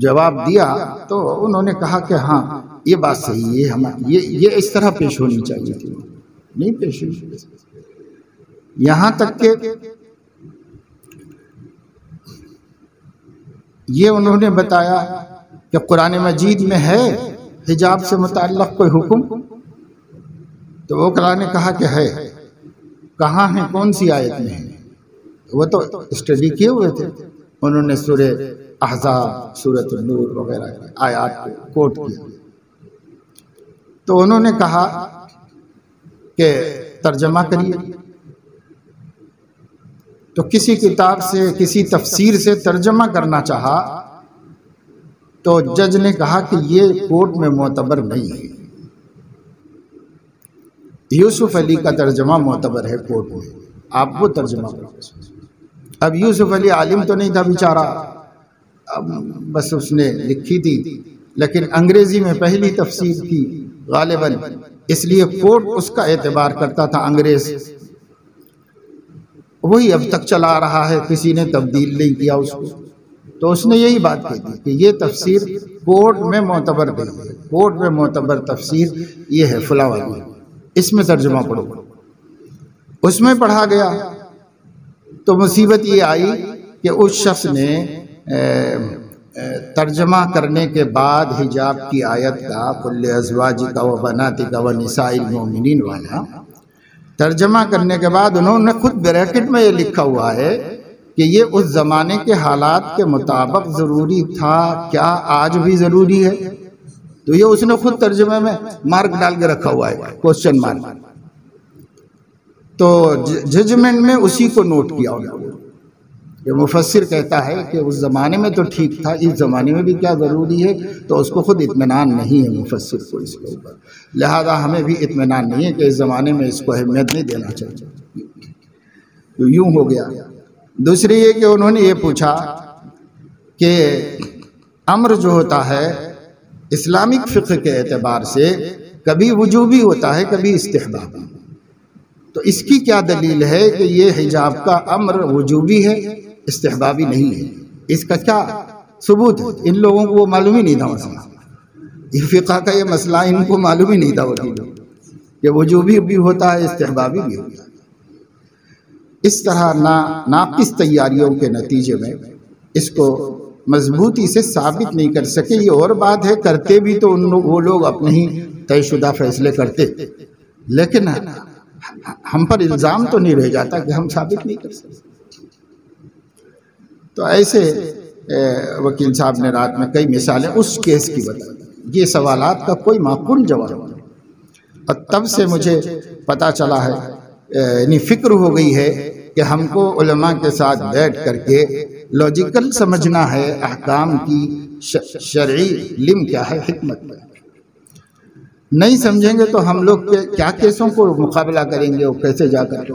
جواب دیا تو انہوں نے کہا کہ ہاں یہ بات صحیح ہے، یہ اس طرح پیش ہونی چاہیے تھی، نہیں پیش ہوئی۔ یہاں تک کہ یہ انہوں نے بتایا کہ قرآن مجید میں ہے حجاب سے متعلق کوئی حکم، تو وہ وکلا نے کہا کہ ہے۔ کہاں ہے، کون سی آیت میں ہے؟ وہ تو اسٹڈی کیے ہوئے تھے، انہوں نے سورہ احزاب، سورۃ النور وغیرہ آیات کو کوٹ کیا۔ تو انہوں نے کہا کہ ترجمہ کریے. تو کسی کتاب سے کسی تفسیر سے ترجمہ کرنا چاہا تو جج نے کہا کہ یہ کورٹ میں معتبر نہیں ہے. یوسف علی کا ترجمہ معتبر ہے کورٹ میں، آپ وہ ترجمہ کریں. اب یوسف علی عالم تو نہیں تھا بیچارہ، اب بس اس نے لکھی تھی، لیکن انگریزی میں پہلی تفسیر تھی غالباً، اس لیے کورٹ اس کا اعتبار کرتا تھا انگریز. وہی اب تک چلا رہا ہے، کسی نے تبدیل نہیں کیا اس کو. تو اس نے یہی بات کہی تھی کہ یہ تفسیر کورٹ میں معتبر نہیں ہے، کورٹ میں معتبر تفسیر یہ ہے فلاں والی، اس میں ترجمہ پڑھو. اس میں پڑھا گیا تو مصیبت یہ آئی کہ اس شخص نے ترجمہ کرنے کے بعد حجاب کی آیت کا کل ازواجک و بناتک و نساء المؤمنین والا ترجمہ کرنے کے بعد انہوں نے خود بریکٹ میں یہ لکھا ہوا ہے کہ یہ اس زمانے کے حالات کے مطابق ضروری تھا، کیا آج بھی ضروری ہے؟ تو یہ اس نے خود ترجمے میں مارک ڈال کے رکھا ہوا ہے، کوسچن مارک. تو ججمنٹ میں اسی کو نوٹ کیا ہوا. یہ مفسر کہتا ہے کہ اس زمانے میں تو ٹھیک تھا، اس زمانے میں بھی کیا ضروری ہے؟ تو اس کو خود اطمینان نہیں ہے مفسر کو اس کے اوپر، لہذا ہمیں بھی اطمینان نہیں ہے کہ اس زمانے میں اس کو اہمیت نہیں دینا چاہیے. تو یوں ہو گیا. دوسری یہ کہ انہوں نے یہ پوچھا کہ امر جو ہوتا ہے اسلامک فقہ کے اعتبار سے کبھی وجوبی ہوتا ہے کبھی استحبابی، تو اس کی کیا دلیل ہے کہ یہ حجاب کا امر وجوبی ہے استحبابی نہیں ہے؟ اس کا کیا ثبوت ہے؟ ان لوگوں کو وہ معلوم ہی نہیں تھا مسئلہ، یہ فقہ کا یہ مسئلہ ان کو معلوم ہی نہیں تھا وکیلوں کہ وجوبی بھی ہوتا ہے استحبابی بھی ہوتا ہے. اس طرح ناقص تیاریوں کے نتیجے میں اس کو مضبوطی سے ثابت نہیں کر سکے. یہ اور بات ہے کرتے بھی تو وہ لوگ اپنے ہی طے شدہ فیصلے کرتے، لیکن ہم پر الزام تو نہیں رہ جاتا کہ ہم ثابت نہیں کر سکتے. تو ایسے وکیل صاحب نے رات میں کئی مثالیں اس کیس کی بتا دی. یہ سوالات کا کوئی معقول جواب نہیں. اور تب سے مجھے پتہ چلا ہے، یعنی فکر ہو گئی ہے کہ ہم کو علماء کے ساتھ بیٹھ کر کے لاجیکل سمجھنا ہے احکام کی شرعی علم کیا ہے، حکمت کیا ہے. نہیں سمجھیں گے تو ہم لوگ کیا کیسوں کو مقابلہ کریں گے اور کیسے جا کر کے.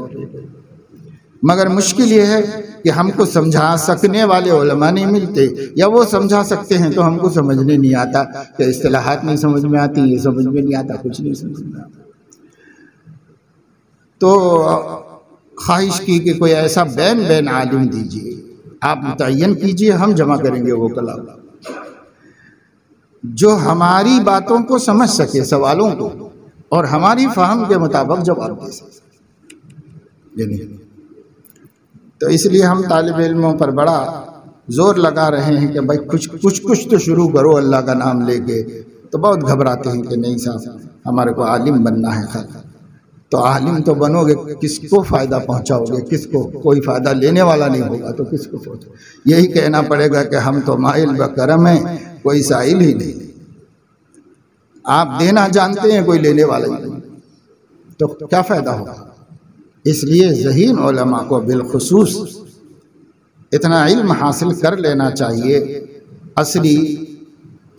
مگر مشکل یہ ہے کہ ہم کو سمجھا سکنے والے علماء نہیں ملتے، یا وہ سمجھا سکتے ہیں تو ہم کو سمجھنے نہیں آتا، کہ اصطلاحات نہیں سمجھ میں آتی، یہ سمجھ میں نہیں آتا، کچھ نہیں سمجھ میں آتا. تو خواہش کی کہ کوئی ایسا بین عالم دیجیے، آپ متعین کیجیے، ہم جمع کریں گے وہ کلام جو ہماری باتوں کو سمجھ سکے، سوالوں کو، اور ہماری فہم کے مطابق جواب دے سکے. تو اس لیے ہم طالب علموں پر بڑا زور لگا رہے ہیں کہ بھائی کچھ تو شروع کرو اللہ کا نام لے کے. تو بہت گھبراتے ہیں کہ نہیں صاحب ہمارے کو عالم بننا ہے. تو عالم تو بنو گے، کس کو فائدہ پہنچاؤ گے؟ کس کو؟ کوئی فائدہ لینے والا نہیں ہوگا تو کس کو پہنچاؤ؟ یہی کہنا پڑے گا کہ ہم تو مائل بکرم ہیں، کوئی سائل ہی نہیں. آپ دینا جانتے ہیں، کوئی لینے والا ہی نہیں، تو کیا فائدہ ہوگا؟ اس لیے ذہین علماء کو بالخصوص اتنا علم حاصل کر لینا چاہیے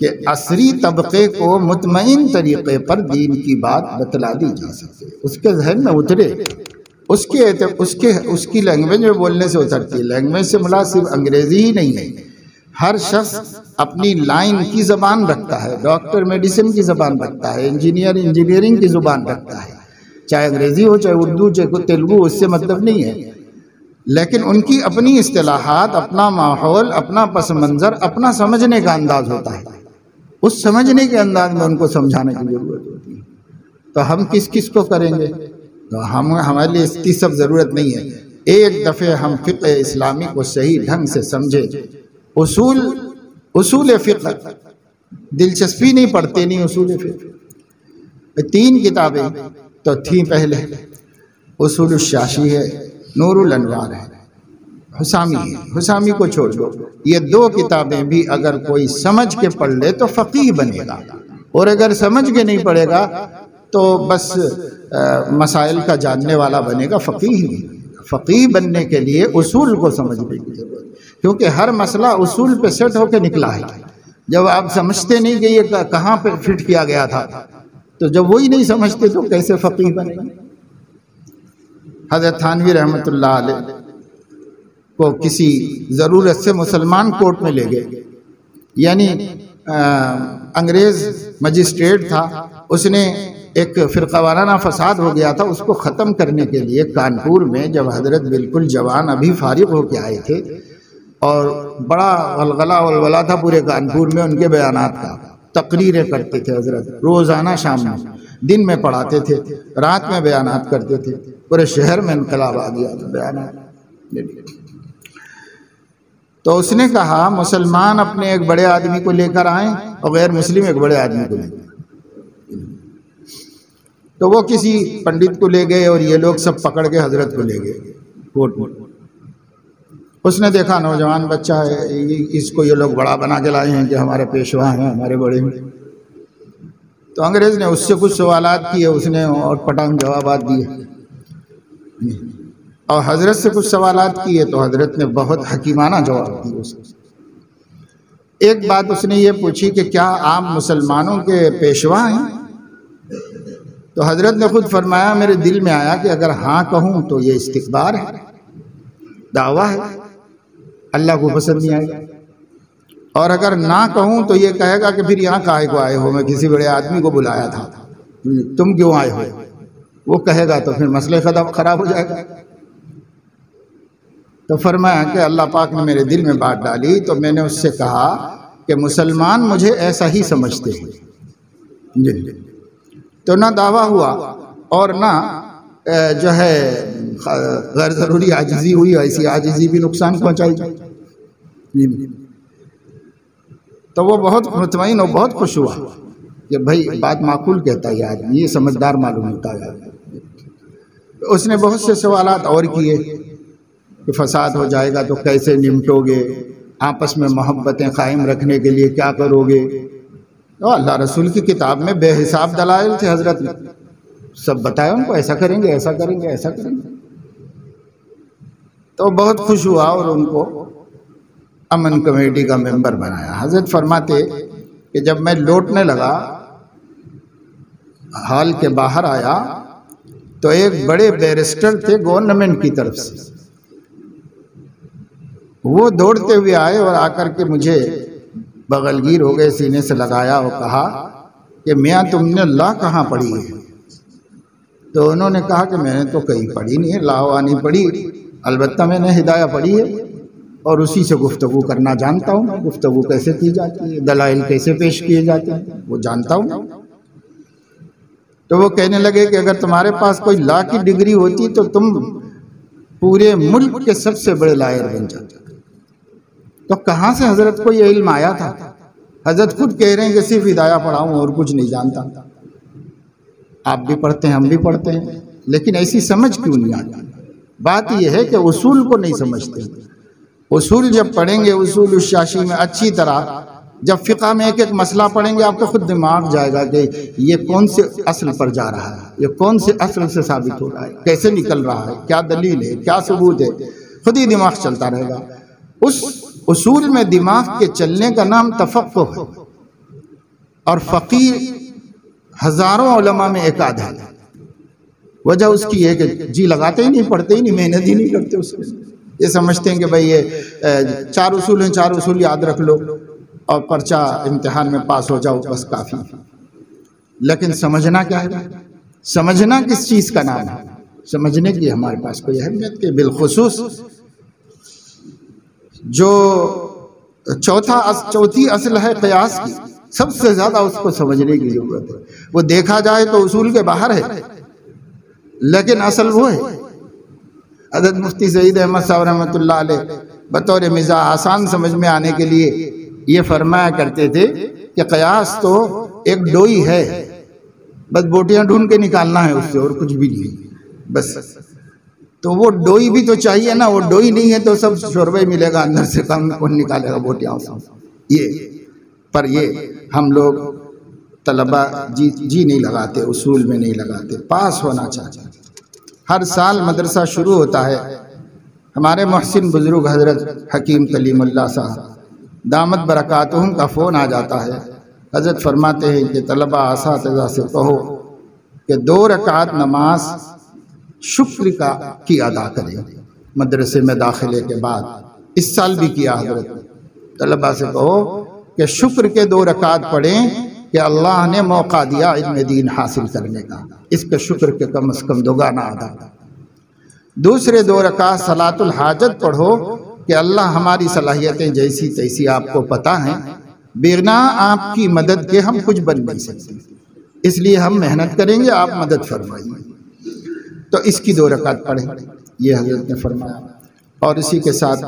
کہ عصری طبقے کو مطمئن طریقے پر دین کی بات بتلا دی جا سکے، اس کے ذہن میں اترے، اس کی لینگویج میں بولنے سے اترتی ہے. لینگویج سے مراد صرف انگریزی ہی نہیں ہے، ہر شخص اپنی لائن کی زبان رکھتا ہے. ڈاکٹر میڈیسن کی زبان رکھتا ہے، انجینئر انجینئرنگ کی زبان رکھتا ہے، چاہے انگریزی ہو، چاہے اردو، چاہے تیلگو، اس سے مطلب نہیں ہے. لیکن ان کی اپنی اصطلاحات، اپنا ماحول، اپنا پس منظر، اپنا سمجھنے کا انداز ہوتا ہے. اس سمجھنے کے انداز میں ان کو سمجھانے کی ضرورت ہوتی ہے. تو ہم کس کو کریں گے؟ تو ہمارے لیے اس کی سب ضرورت نہیں ہے. ایک دفعہ ہم فقہ اسلامی کو صحیح ڈھنگ سے سمجھے، اصول فقہ، دلچسپی نہیں پڑھتے نہیں اصول فقہ. 3 کتابیں تو تھیں پہلے، اصول الشاشی ہے، نور الانوار ہے، حسامی ہے. حسامی کو چھوڑ دو، یہ 2 کتابیں بھی اگر کوئی سمجھ کے پڑھ لے تو فقیہ بنے گا. اور اگر سمجھ کے نہیں پڑھے گا تو بس مسائل کا جاننے والا بنے گا، فقیہ نہیں۔ فقیہ بننے کے لیے اصول کو سمجھنے کی ضرورت ہے، کیونکہ ہر مسئلہ اصول پہ سیٹ ہو کے نکلا ہے۔ جب آپ سمجھتے نہیں کہ یہ کہاں پہ فٹ کیا گیا تھا، تو جب وہی نہیں سمجھتے تو کیسے فقیہ بنے گا؟ حضرت تھانوی رحمۃ اللہ علیہ کو کسی ضرورت سے مسلمان کورٹ میں لے گئے، یعنی انگریز مجسٹریٹ تھا، اس نے ایک فرقہ وارانہ فساد ہو گیا تھا، اس کو ختم کرنے کے لیے کانپور میں جب حضرت بالکل جوان ابھی فارغ ہو کے آئے تھے، اور بڑا غلغلہ ولولہ تھا پورے کانپور میں ان کے بیانات کا، تقریریں کرتے تھے حضرت روزانہ، شام میں، دن میں پڑھاتے تھے، رات میں بیانات کرتے تھے، پورے شہر میں انقلاب آ گیا تھا بیانات۔ تو اس نے کہا مسلمان اپنے ایک بڑے آدمی کو لے کر آئیں اور غیر مسلم ایک بڑے آدمی کو لے کر آئیں۔ تو وہ کسی پنڈت کو لے گئے اور یہ لوگ سب پکڑ کے حضرت کو لے گئے کورٹ میں۔ اس نے دیکھا نوجوان بچہ ہے، اس کو یہ لوگ بڑا بنا کے لائے ہیں کہ ہمارے پیشوا ہیں، ہمارے بڑے ہیں۔ تو انگریز نے اس سے کچھ سوالات کیے، اس نے اور پٹانگ جوابات دیے، اور حضرت سے کچھ سوالات کیے تو حضرت نے بہت حکیمانہ جواب دیے اس کو۔ ایک بات اس نے یہ پوچھی کہ کیا آپ مسلمانوں کے پیشوا ہیں؟ تو حضرت نے خود فرمایا میرے دل میں آیا کہ اگر ہاں کہوں تو یہ استکبار ہے، دعویٰ ہے، اللہ کو پسند نہیں آئے گا، اور اگر نہ کہوں تو یہ کہے گا کہ پھر یہاں کاہے کو آئے ہو، میں کسی بڑے آدمی کو بلایا تھا، تم کیوں آئے ہو؟ وہ کہے گا تو پھر مسئلے خراب ہو جائے گا۔ تو فرمایا کہ اللہ پاک نے میرے دل میں بات ڈالی، تو میں نے اس سے کہا کہ مسلمان مجھے ایسا ہی سمجھتے ہیں۔ تو نہ دعویٰ ہوا اور نہ جو ہے غیر ضروری عاجزی ہوئی، ایسی عاجزی بھی نقصان پہنچائی جائے۔ تو وہ بہت مطمئن اور بہت خوش ہوا کہ بھائی بات معقول کہتا ہے یہ آدمی، یہ سمجھدار معلوم ہوتا ہے۔ اس نے بہت سے سوالات اور کیے کہ فساد ہو جائے گا تو کیسے نمٹو گے، آپس میں محبتیں قائم رکھنے کے لیے کیا کرو گے؟ تو اللہ رسول کی کتاب میں بے حساب دلائل تھے، حضرت نے سب بتایا ان کو، ایسا کریں گے، ایسا کریں گے، ایسا کریں گے۔ تو بہت خوش ہوا اور ان کو امن کمیٹی کا ممبر بنایا۔ حضرت فرماتے کہ جب میں لوٹنے لگا، ہال کے باہر آیا تو ایک بڑے بیرسٹر تھے گورنمنٹ کی طرف سے، وہ دوڑتے ہوئے آئے اور آ کر کے مجھے بغلگیر ہو گئے، سینے سے لگایا اور کہا کہ میاں تم نے لا کہاں پڑھی ہے؟ تو انہوں نے کہا کہ میں نے تو کہیں پڑھی نہیں ہے، لا نہیں پڑھی، البتہ میں نے ہدایہ پڑھی ہے اور اسی سے گفتگو کرنا جانتا ہوں، گفتگو کیسے کی جاتی ہے، دلائل کیسے پیش کیے جاتے ہیں وہ جانتا ہوں۔ تو وہ کہنے لگے کہ اگر تمہارے پاس کوئی لا کی ڈگری ہوتی تو تم پورے ملک کے سب سے بڑے لائر بن جاتے۔ تو کہاں سے حضرت کو یہ علم آیا تھا؟ حضرت خود کہہ رہے ہیں کہ صرف ہدایہ پڑھا ہوں اور کچھ نہیں جانتا۔ آپ بھی پڑھتے ہیں، ہم بھی پڑھتے ہیں، لیکن ایسی سمجھ کیوں نہیں آتی؟ بات یہ ہے کہ اصول کو نہیں سمجھتے۔ اصول جب پڑھیں گے، اصول الشاشی میں اچھی طرح، جب فقہ میں ایک ایک مسئلہ پڑھیں گے آپ کو خود دماغ جائے گا کہ یہ کون سے اصل پر جا رہا ہے، یہ کون سے اصل سے ثابت ہو رہا ہے، کیسے نکل رہا ہے، کیا دلیل ہے، کیا ثبوت ہے، خود ہی دماغ چلتا رہے گا۔ اس اصول میں دماغ کے چلنے کا نام تفقہ ہے، اور فقیر ہزاروں علماء میں ایک آدھ ہے۔ وجہ اس کی ہے کہ جی لگاتے ہی نہیں، پڑھتے ہی نہیں، محنت ہی نہیں کرتے اس میں، یہ سمجھتے ہیں کہ بھئی یہ 4 اصول ہیں، 4 اصول یاد رکھ لو اور پرچہ امتحان میں پاس ہو جاؤ، بس کافی۔ لیکن سمجھنا کیا ہے؟ سمجھنا کس چیز کا نام ہے؟ سمجھنے کی ہمارے پاس کوئی اہمیت کے، بالخصوص جو چوتھی اصل ہے قیاس کی، سب سے زیادہ اس کو سمجھنے کی ضرورت ہے۔ وہ دیکھا جائے تو اصول کے باہر ہے، لیکن اصل وہ ہے۔ حضرت مفتی سعید احمد صاحب رحمۃ اللہ علیہ بطور مزاح آسان سمجھ میں آنے کے لیے یہ فرمایا کرتے تھے کہ قیاس تو ایک ڈوئی ہے، بس بوٹیاں ڈھونڈ کے نکالنا ہے اس سے، اور کچھ بھی نہیں بس۔ تو وہ ڈوئی بھی تو چاہیے نا، وہ ڈوئی نہیں ہے تو سب شوربہ ہی ملے گا، اندر سے کون نکالے گا بوٹیاں سے۔ یہ پر یہ ہم لوگ طلبہ جی نہیں لگاتے، اصول میں نہیں لگاتے، پاس ہونا چاہتے ہیں۔ ہر سال مدرسہ شروع ہوتا ہے، ہمارے محسن بزرگ حضرت حکیم کلیم اللہ صاحب دامت برکاتہم کا فون آ جاتا ہے، حضرت فرماتے ہیں کہ طلبہ اساتذہ سے کہو کہ 2 رکعت نماز شکر کی ادا کریں مدرسے میں داخلے کے بعد۔ اس سال بھی کیا حضرت، طلبہ سے کہو کہ شکر کے 2 رکعت پڑھیں کہ اللہ نے موقع دیا علم دین حاصل کرنے کا، اس کے شکر کے کم از کم دوگانا ادا۔ دوسرے 2 رکعت صلاۃ الحاجت پڑھو کہ اللہ ہماری صلاحیتیں جیسی تیسی آپ کو پتہ ہیں، بغنا آپ کی مدد کے ہم کچھ بن نہیں سکتے، اس لیے ہم محنت کریں گے، آپ مدد فرمائیے۔ تو اس کی 2 رکعت پڑھیں، یہ حضرت نے فرمایا۔ اور اسی کے ساتھ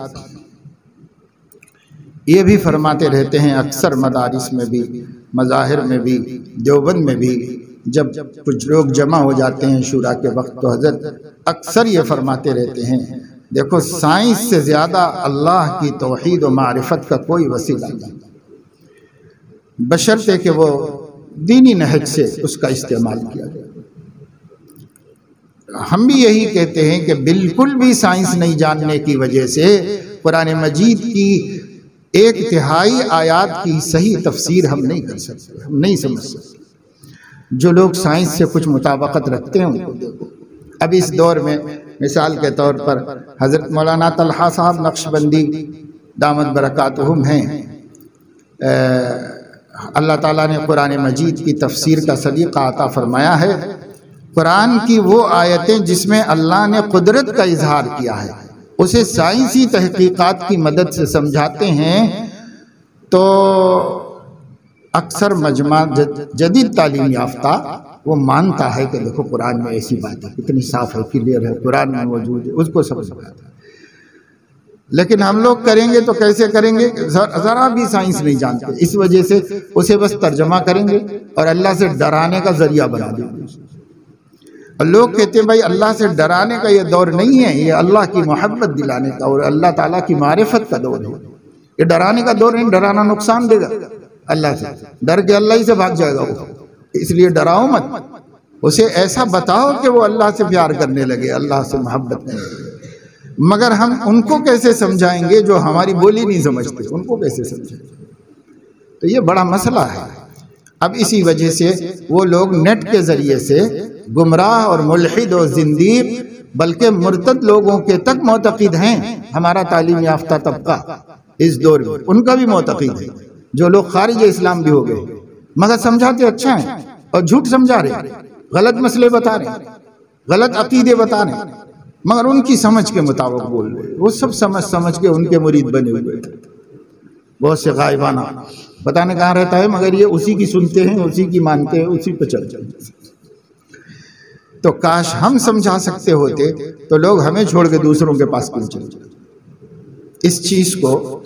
یہ بھی فرماتے رہتے ہیں، اکثر مدارس میں بھی، مظاہر میں بھی، دیوبند میں بھی جب کچھ لوگ جمع ہو جاتے ہیں شورا کے وقت، تو حضرت اکثر یہ فرماتے رہتے ہیں، دیکھو سائنس سے زیادہ اللہ کی توحید و معرفت کا کوئی وسیلہ نہیں، بشرطے کہ وہ دینی نہج سے اس کا استعمال کیا جائے۔ ہم بھی یہی کہتے ہیں کہ بالکل بھی سائنس نہیں جاننے کی وجہ سے قرآن مجید کی 1/3 آیات کی صحیح تفسیر ہم نہیں کر سکتے، ہم نہیں سمجھ سکتے۔ جو لوگ سائنس سے کچھ مطابقت رکھتے ہیں ان کو دیکھو۔ اب اس دور میں مثال کے طور پر حضرت مولانا طلحہ صاحب نقشبندی دامت برکاتہم ہیں، اللہ تعالیٰ نے قرآن مجید کی تفسیر کا سلیقہ عطا فرمایا ہے۔ قرآن کی وہ آیتیں جس میں اللہ نے قدرت کا اظہار کیا ہے اسے سائنسی تحقیقات کی مدد سے سمجھاتے ہیں، تو اکثر مجمع جدید تعلیم یافتہ وہ مانتا ہے کہ دیکھو قرآن میں ایسی بات ہے، کتنی صاف ہے، کلیئر ہے، قرآن میں موجود ہے، اس کو سمجھاتا ہے۔ لیکن ہم لوگ کریں گے تو کیسے کریں گے؟ ذرا بھی سائنس نہیں جانتے، اس وجہ سے اسے بس ترجمہ کریں گے اور اللہ سے ڈرانے کا ذریعہ بنا دیں گے۔ اور لوگ کہتے ہیں بھائی اللہ سے ڈرانے کا یہ دور نہیں ہے، یہ اللہ کی محبت دلانے کا اور اللہ تعالیٰ کی معرفت کا دور ہے۔ یہ ڈرانے کا دور نہیں، ڈرانا نقصان دے گا اللہ سے، ڈر کے اللہ ہی سے بھاگ جائے گا وہ، اس لیے ڈراؤ مت، اسے ایسا بتاؤ کہ وہ اللہ سے پیار کرنے لگے، اللہ سے محبت کرنے لگے۔ مگر ہم ان کو کیسے سمجھائیں گے جو ہماری بولی نہیں سمجھتے، ان کو کیسے سمجھائیں گے؟ تو یہ بڑا مسئلہ ہے۔ اب اسی وجہ سے وہ لوگ نیٹ کے ذریعے سے گمراہ اور ملحد اور زندیق بلکہ مرتد لوگوں کے تک معتقد ہیں۔ ہمارا تعلیم یافتہ طبقہ اس دور میں ان کا بھی معتقد ہے، جو لوگ خارج اسلام بھی ہو گئے، مگر سمجھاتے اچھا ہیں اور جھوٹ سمجھا رہے ہیں، غلط مسئلے بتا رہے ہیں، غلط عقیدے بتا رہے ہیں، مگر ان کی سمجھ کے مطابق بول رہے ہیں۔ وہ سب سمجھ کے ان کے مرید بنے ہوئے ہیں، بہت سے غائبانہ پتہ نہیں کہاں رہتا ہے، مگر یہ اسی کی سنتے ہیں، اسی کی مانتے ہیں، اسی پہ چلتے ہیں۔ تو کاش ہم سمجھا سکتے ہوتے تو لوگ ہمیں چھوڑ کے دوسروں کے پاس کیوں چلے جاتے۔ اس چیز کو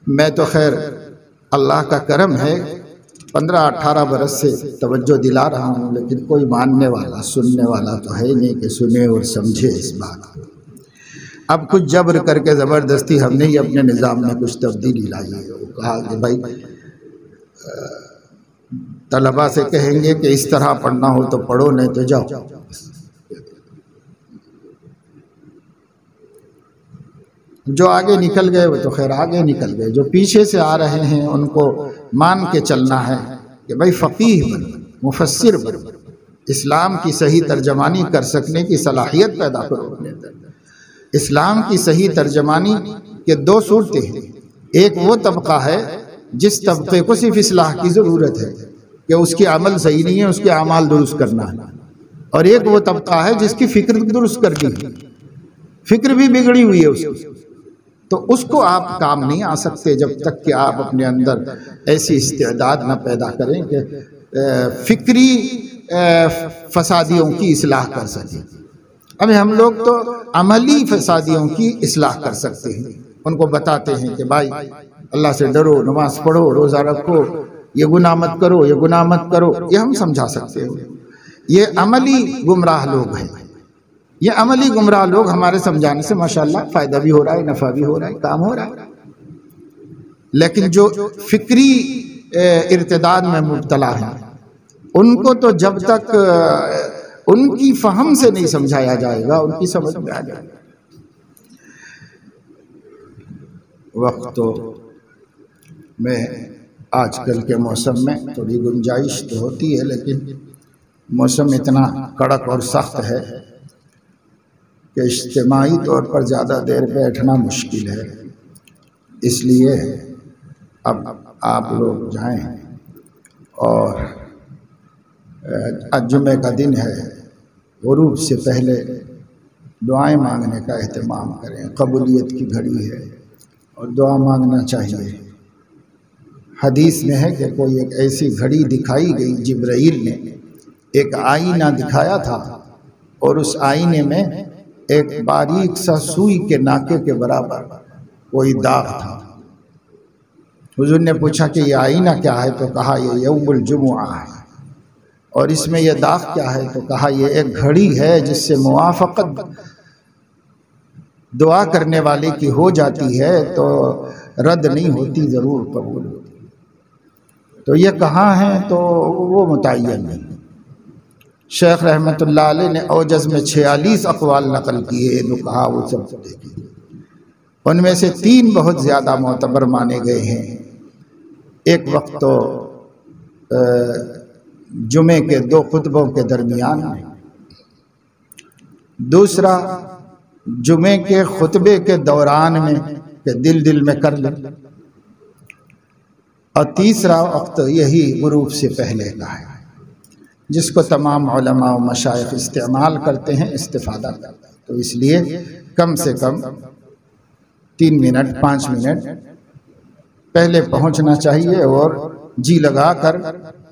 میں تو خیر اللہ کا کرم ہے 15-18 برس سے توجہ دلا رہا ہوں، لیکن کوئی ماننے والا سننے والا تو ہے نہیں کہ سنے اور سمجھے اس بات کو۔ اب کچھ جبر کر کے زبردستی ہم نے ہی اپنے نظام میں کچھ تبدیلی لائی ہے۔ وہ کہا کہ بھائی طلبہ سے کہیں گے کہ اس طرح پڑھنا ہو تو پڑھو، نہیں تو جاؤ۔ جو آگے نکل گئے وہ تو خیر آگے نکل گئے، جو پیچھے سے آ رہے ہیں ان کو مان کے چلنا ہے کہ بھائی فقیہ بن، مفسر بن، اسلام کی صحیح ترجمانی کر سکنے کی صلاحیت پیدا کرو اپنے اندر۔ اسلام کی صحیح ترجمانی کے 2 صورتیں ہیں، ایک وہ طبقہ ہے جس طبقے کو صرف اصلاح کی ضرورت ہے کہ اس کی عمل صحیح نہیں ہے، اس کے اعمال درست کرنا ہے، اور ایک وہ طبقہ ہے جس کی فکر درست کرنی ہے، فکر بھی بگڑی ہوئی ہے اس کی، تو اس کو آپ کام نہیں آ سکتے جب تک کہ آپ اپنے اندر ایسی استعداد نہ پیدا کریں کہ فکری فسادیوں کی اصلاح کر سکیں۔ اب ہم لوگ تو عملی فسادیوں کی اصلاح کر سکتے ہیں، ان کو بتاتے ہیں کہ بھائی اللہ سے ڈرو، نماز پڑھو، روزہ رکھو، یہ گناہ مت کرو، یہ گناہ مت کرو، یہ ہم سمجھا سکتے ہیں۔ یہ عملی گمراہ لوگ ہیں، یہ عملی گمراہ لوگ ہمارے سمجھانے سے ماشاءاللہ فائدہ بھی ہو رہا ہے، نفع بھی ہو رہا ہے، کام ہو رہا ہے۔ لیکن جو فکری ارتداد میں مبتلا ہیں، ان کو تو جب تک ان کی فہم سے نہیں سمجھایا جائے گا، ان کی سمجھ میں آ جائے گا۔ وقت تو میں آج کل کے موسم میں تھوڑی گنجائش تو ہوتی ہے، لیکن موسم اتنا کڑک اور سخت ہے کہ اجتماعی طور پر زیادہ دیر بیٹھنا مشکل ہے، اس لیے اب آپ لوگ جائیں اور جمعے کا دن ہے، غروب سے پہلے دعائیں مانگنے کا اہتمام کریں، قبولیت کی گھڑی ہے اور دعا مانگنا چاہیے۔ حدیث میں ہے کہ کوئی ایک ایسی گھڑی دکھائی گئی، جبرائیل نے ایک آئینہ دکھایا تھا اور اس آئینے میں ایک باریک سا سوئی کے ناکے کے برابر کوئی داغ تھا۔ حضور نے پوچھا کہ یہ آئینہ کیا ہے؟ تو کہا یہ یوم الجمعہ ہے۔ اور اس میں یہ داغ کیا ہے؟ تو کہا یہ ایک گھڑی ہے جس سے موافقت دعا کرنے والے کی ہو جاتی ہے تو رد نہیں ہوتی، ضرور قبول ہوتی۔ تو یہ کہاں ہیں؟ تو وہ متعین نہیں۔ شیخ رحمت اللہ علیہ نے اوجز میں 46 اقوال نقل کیے، تو کہا وہ سب دیکھیے، ان میں سے 3 بہت زیادہ معتبر مانے گئے ہیں۔ ایک وقت تو جمعے کے 2 خطبوں کے درمیان میں، دوسرا جمعے کے خطبے کے دوران میں کہ دل میں کر لیں، اور تیسرا وقت یہی غروب سے پہلے کا ہے، جس کو تمام علماء و مشائخ استعمال کرتے ہیں، استفادہ کرتے ہیں۔ تو اس لیے کم سے کم 3 منٹ 5 منٹ پہلے پہنچنا چاہیے، اور جی لگا کر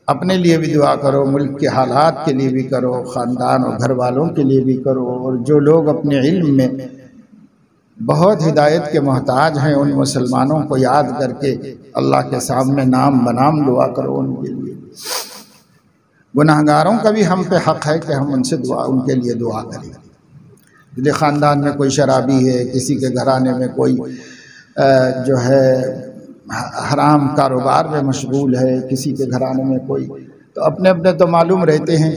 اپنے لیے بھی دعا کرو، ملک کے حالات کے لیے بھی کرو، خاندان اور گھر والوں کے لیے بھی کرو، اور جو لوگ اپنے علم میں بہت ہدایت کے محتاج ہیں ان مسلمانوں کو یاد کر کے اللہ کے سامنے نام بنام دعا کرو ان کے لیے۔ گناہگاروں کا بھی ہم پہ حق ہے کہ ہم ان کے لیے دعا کریں۔ یعنی خاندان میں کوئی شرابی ہے، کسی کے گھرانے میں کوئی جو ہے حرام کاروبار میں مشغول ہے، کسی کے گھرانے میں کوئی، تو اپنے تو معلوم رہتے ہیں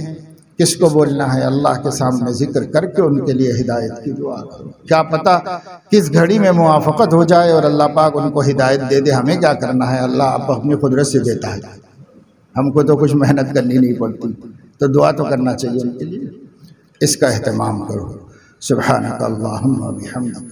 کس کو بولنا ہے، اللہ کے سامنے ذکر کر کے ان کے لیے ہدایت کی دعا کرو۔ کیا پتہ کس گھڑی میں موافقت ہو جائے اور اللہ پاک ان کو ہدایت دے دے، ہمیں کیا کرنا ہے، اللہ اب اپنی قدرت سے دیتا ہے، ہم کو تو کچھ محنت کرنی نہیں پڑتی، تو دعا تو کرنا چاہیے ان کے لیے، اس کا اہتمام کرو۔ سبحانک اللہم و بحمدک۔